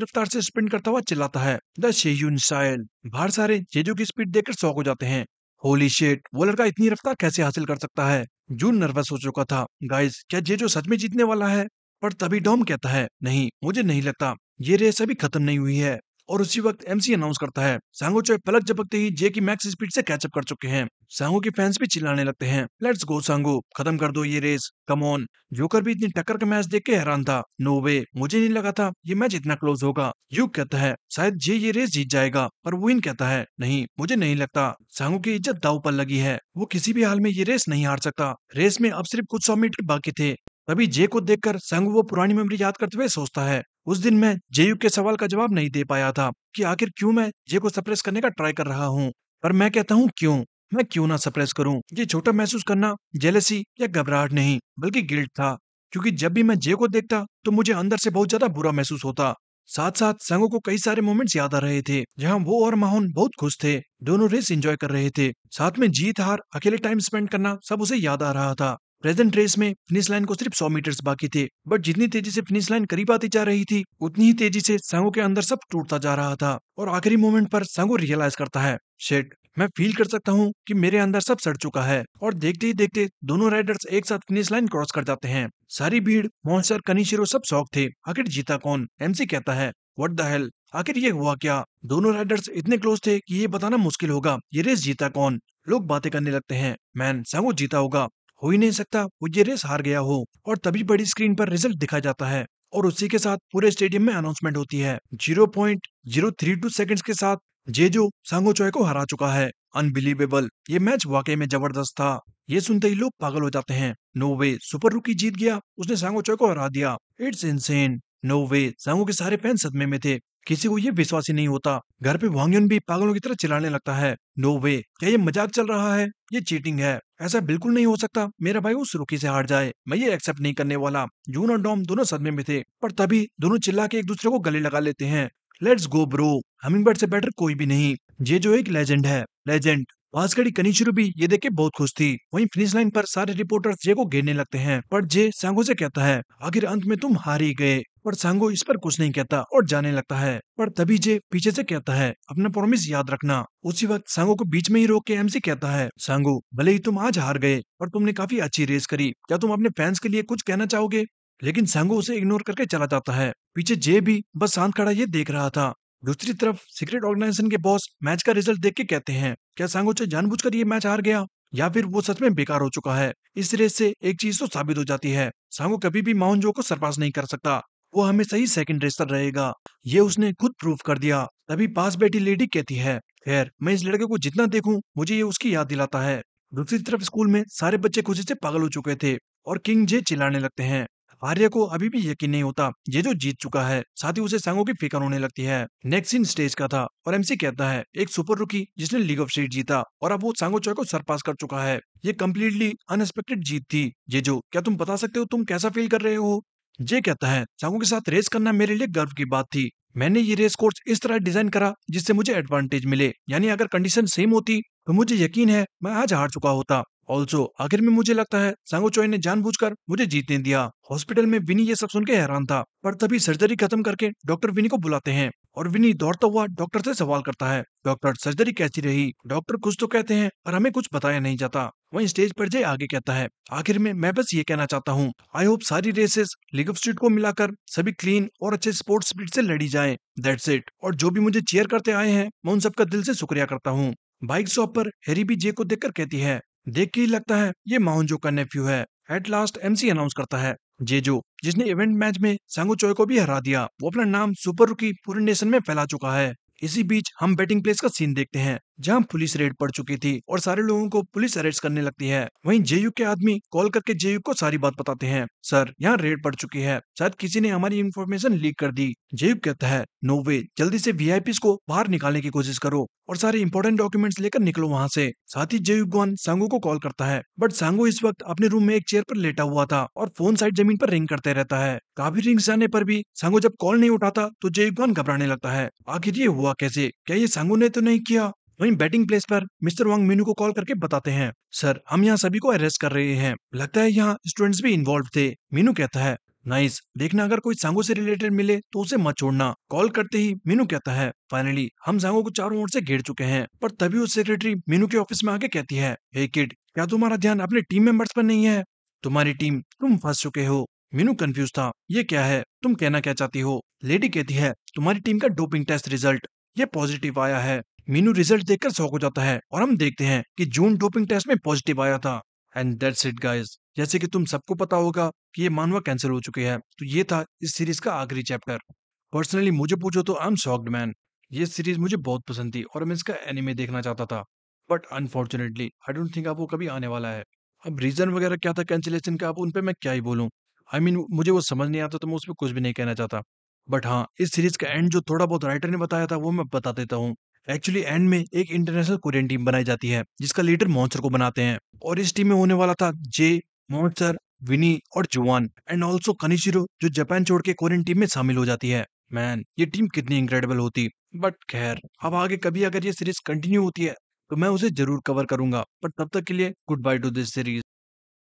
रफ्तार से स्पिन करता हुआ चिल्लाता है, द शेयुन साइल। बाहर सारे जेजो की स्पीड देखकर शॉक हो जाते हैं। होली शिट, वो लड़का इतनी रफ्तार कैसे हासिल कर सकता है? जून नर्वस हो चुका था। गाइस, क्या जेजो सच में जीतने वाला है? पर तभी डॉम कहता है, नहीं, मुझे नहीं लगता, ये रेस अभी खत्म नहीं हुई है। और उसी वक्त एमसी अनाउंस करता है, सांगो चोय पलक झपकते ही जे की मैक्स स्पीड से कैचअप कर चुके हैं। सांगो के फैंस भी चिल्लाने लगते हैं, लेट्स गो सांगो, खत्म कर दो ये रेस, कम ऑन। जोकर भी इतनी टक्कर का मैच देख के हैरान था। नो वे, मुझे नहीं लगा था ये मैच इतना क्लोज होगा। यूक कहता है, शायद जे ये रेस जीत जाएगा, पर विन कहता है, नहीं, मुझे नहीं लगता, सांगो की इज्जत दांव पर लगी है, वो किसी भी हाल में ये रेस नहीं हार सकता। रेस में अब सिर्फ कुछ 100 मीटर बाकी थे। तभी जे को देखकर सांगो वो पुरानी मेमोरी याद करते हुए सोचता है, उस दिन मैं जेयुक के सवाल का जवाब नहीं दे पाया था कि आखिर क्यों मैं जे को सप्रेस करने का ट्राई कर रहा हूँ। पर मैं कहता हूँ क्यों, मैं क्यों ना सप्रेस करूं। ये छोटा महसूस करना जेलसी या घबराहट नहीं, बल्कि गिल्ट था, क्योंकि जब भी मैं जे को देखता तो मुझे अंदर से बहुत ज्यादा बुरा महसूस होता। साथ साथ संगो को कई सारे मोमेंट्स याद आ रहे थे, जहां वो और माहौन बहुत खुश थे, दोनों रेस एंजॉय कर रहे थे। साथ में जीत हार अकेले टाइम स्पेंड करना सब उसे याद आ रहा था। प्रेजेंट रेस में फिनिश लाइन को सिर्फ 100 मीटर्स बाकी थे, बट जितनी तेजी से फिनिश लाइन करीब आती जा रही थी, उतनी ही तेजी से सांगो के अंदर सब टूटता जा रहा था। और आखिरी मोमेंट पर सांगो रियलाइज करता है, शिट, मैं फील कर सकता हूँ कि मेरे अंदर सब सड़ चुका है। और देखते ही देखते दोनों राइडर्स एक साथ फिनिश लाइन क्रॉस कर जाते हैं। सारी भीड़, मॉन्स्टर, कनिशिरो सब शौक थे, आखिर जीता कौन? एमसी कहता है, व्हाट द हेल, आखिर ये हुआ क्या? दोनों राइडर्स इतने क्लोज थे कि ये बताना मुश्किल होगा ये रेस जीता कौन। लोग बातें करने लगते हैं, मैन सांगो जीता होगा, हो ही नहीं सकता वो ये रेस हार गया हो। और तभी बड़ी स्क्रीन पर रिजल्ट दिखाया जाता है और उसी के साथ पूरे स्टेडियम में अनाउंसमेंट होती है, 0.032 सेकंड्स के साथ जेजो सांगो चोय को हरा चुका है। अनबिलीवेबल, ये मैच वाकई में जबरदस्त था। ये सुनते ही लोग पागल हो जाते हैं। नो वे, सुपर रूकी जीत गया, उसने सांगो चोय को हरा दिया, इट्स इनसेन। नो वे, सांगो के सारे फैन सदमे में थे, किसी को ये विश्वास ही नहीं होता। घर पे वांगयुन भी पागलों की तरह चिल्लाने लगता है, नो वे, क्या ये मजाक चल रहा है? ये चीटिंग है, ऐसा बिल्कुल नहीं हो सकता, मेरा भाई उस रुकी से हार जाए, मैं ये एक्सेप्ट नहीं करने वाला। जून और डॉम दोनों सदमे में थे, पर तभी दोनों चिल्ला के एक दूसरे को गले लगा लेते हैं। लेट्स गो ब्रो, हमिंगबर्ड से बेटर कोई भी नहीं, ये जो एक लेजेंड है, लेजेंड। पास खड़ी कनिशिरो भी ये देख के बहुत खुश थी। वहीं फिनिश लाइन पर सारे रिपोर्टर्स जे को घेरने लगते हैं, पर जे सांगो से कहता है, आखिर अंत में तुम हार ही गए। पर सांगो इस पर कुछ नहीं कहता और जाने लगता है। पर तभी जे पीछे से कहता है, अपना प्रॉमिस याद रखना। उसी वक्त सांगो को बीच में ही रोक के एमसी कहता है, सांगो भले ही तुम आज हार गए, पर तुमने काफी अच्छी रेस करी, क्या तुम अपने फैंस के लिए कुछ कहना चाहोगे? लेकिन सांगो उसे इग्नोर करके चला जाता है। पीछे जे भी बस शांत खड़ा ये देख रहा था। दूसरी तरफ सीक्रेट ऑर्गेनाइजेशन के बॉस मैच का रिजल्ट देख के कहते हैं, क्या सांगोचे जानबूझकर ये मैच हार गया, या फिर वो सच में बेकार हो चुका है? इस रेस से एक चीज तो साबित हो जाती है, सांगो कभी भी माउंजो को सरपास नहीं कर सकता। वो हमेशा ही सेकंड रेसर रहेगा। ये उसने खुद प्रूव कर दिया। तभी पास बैठी लेडी कहती है, खैर मैं इस लड़के को जितना देखूं मुझे ये उसकी याद दिलाता है। दूसरी तरफ स्कूल में सारे बच्चे खुशी से पागल हो चुके थे और किंग जे चिल्लाने लगते हैं। आर्य को अभी भी यकीन नहीं होता ये जो जीत चुका है, साथ ही उसे सांगों की फिक्र होने लगती है। नेक्स्ट सीन स्टेज का था और एमसी कहता है, एक सुपर रुकी जिसने लीग ऑफ स्टेट जीता और अब वो सांगो चॉय को सरपास कर चुका है। ये कम्प्लीटली अनएक्सपेक्टेड जीत थी। ये जो क्या तुम बता सकते हो तुम कैसा फील कर रहे हो? जे कहता है, सांगों के साथ रेस करना मेरे लिए गर्व की बात थी। मैंने ये रेस कोर्स इस तरह डिजाइन करा जिससे मुझे एडवांटेज मिले, यानी अगर कंडीशन सेम होती तो मुझे यकीन है मैं आज हार चुका होता। ऑल्सो आखिर में मुझे लगता है सांगो चोई ने जानबूझकर मुझे जीतने दिया। हॉस्पिटल में विनी ये सब सुन के हैरान था, पर तभी सर्जरी खत्म करके डॉक्टर विनी को बुलाते हैं और विनी दौड़ता हुआ डॉक्टर से सवाल करता है, डॉक्टर सर्जरी कैसी रही? डॉक्टर कुछ तो कहते हैं पर हमें कुछ बताया नहीं जाता। वहीं स्टेज पर जय आगे कहता है, आखिर में मैं बस ये कहना चाहता हूँ, आई होप सारी रेसेस लीग ऑफ स्ट्रीट को मिलाकर सभी क्लीन और अच्छे स्पोर्ट्स स्पिरिट से लड़ी जाए। That's it. और जो भी मुझे चीयर करते आए हैं मैं उन सबका दिल से शुक्रिया करता हूँ। बाइक शॉप पर हैरी भी जे को देखकर कहती है, देख के ही लगता है ये माउंजो का नेफ्यू है। एट लास्ट एमसी अनाउंस करता है, जेजो जिसने इवेंट मैच में सांगो चोय को भी हरा दिया, वो अपना नाम सुपर रुकी पूरे नेशन में फैला चुका है। इसी बीच हम बेटिंग प्लेस का सीन देखते हैं जहां पुलिस रेड पड़ चुकी थी और सारे लोगों को पुलिस अरेस्ट करने लगती है। वहीं जेयू के आदमी कॉल करके जेयू को सारी बात बताते हैं, सर यहाँ रेड पड़ चुकी है, शायद किसी ने हमारी इन्फॉर्मेशन लीक कर दी। जेयू कहता है, नो वे, जल्दी से वीआईपीस को बाहर निकालने की कोशिश करो और सारे इंपॉर्टेंट डॉक्यूमेंट्स लेकर निकलो वहां से। साथ ही जेयू गुआन सांगो को कॉल करता है, बट सांगो इस वक्त अपने रूम में एक चेयर पर लेटा हुआ था और फोन साइड जमीन पर रिंग करते रहता है। काफी रिंग्स जाने पर भी सांगो जब कॉल नहीं उठाता तो जेयू गुआन घबराने लगता है, आखिर ये हुआ कैसे, क्या ये सांगो ने तो नहीं किया? वहीं बैटिंग प्लेस पर मिस्टर वांग मीनू को कॉल करके बताते हैं, सर हम यहाँ सभी को अरेस्ट कर रहे हैं, लगता है यहाँ स्टूडेंट्स भी इन्वॉल्व थे। मीनू कहता है, नाइस, देखना अगर कोई सांगो से रिलेटेड मिले तो उसे मत छोड़ना। कॉल करते ही मीनू कहता है, फाइनली हम सांगो को चारों ओर से घेर चुके हैं। पर तभी उस सेक्रेटरी मीनू के ऑफिस में आके कहती है, हे किड, क्या तुम्हारा ध्यान अपने टीम मेंबर्स पर नहीं है? तुम्हारी टीम, तुम फंस चुके हो। मीनू कंफ्यूज था, ये क्या है, तुम कहना क्या चाहती हो? लेडी कहती है, तुम्हारी टीम का डोपिंग टेस्ट रिजल्ट ये पॉजिटिव आया है। मीनू रिजल्ट देखकर शॉक हो जाता है और हम देखते हैं कि जून डोपिंग टेस्ट में पॉजिटिव आया था। And that's it guys. जैसे कि तुम सबको पता होगा कि ये मानवा कैंसिल हो चुके हैं, तो ये था इस सीरीज का आखिरी चैप्टर। पर्सनली मुझे पूछो तो आई एम शॉक्ड मैन। ये सीरीज मुझे बहुत पसंद थी और मैं इसका एनिमे देखना चाहता था, but unfortunately I don't think अब वो कभी आने वाला है। अब रीजन वगैरह क्या था कैंसिलेशन का, अब उन पे मैं क्या ही बोलूं। आई मीन मुझे वो समझ नहीं आता तो मैं उस पर कुछ भी नहीं कहना चाहता। बट हाँ, इस सीरीज का एंड जो थोड़ा बहुत राइटर ने बताया था वो मैं बता देता हूँ। एक्चुअली एंड में एक इंटरनेशनल कोरियन टीम बनाई जाती है जिसका लीडर मॉन्स्टर को बनाते हैं, और इस टीम में होने वाला था जे, मॉन्स्टर, विनी और जुआन एंड ऑल्सो कनिशिरो जो जापान छोड़ के कोरियन टीम में शामिल हो जाती है। मैन ये टीम कितनी इनक्रेडिबल होती। बट खैर, अब आगे कभी अगर ये सीरीज कंटिन्यू होती है तो मैं उसे जरूर कवर करूंगा, बट तब तक के लिए good by two this series.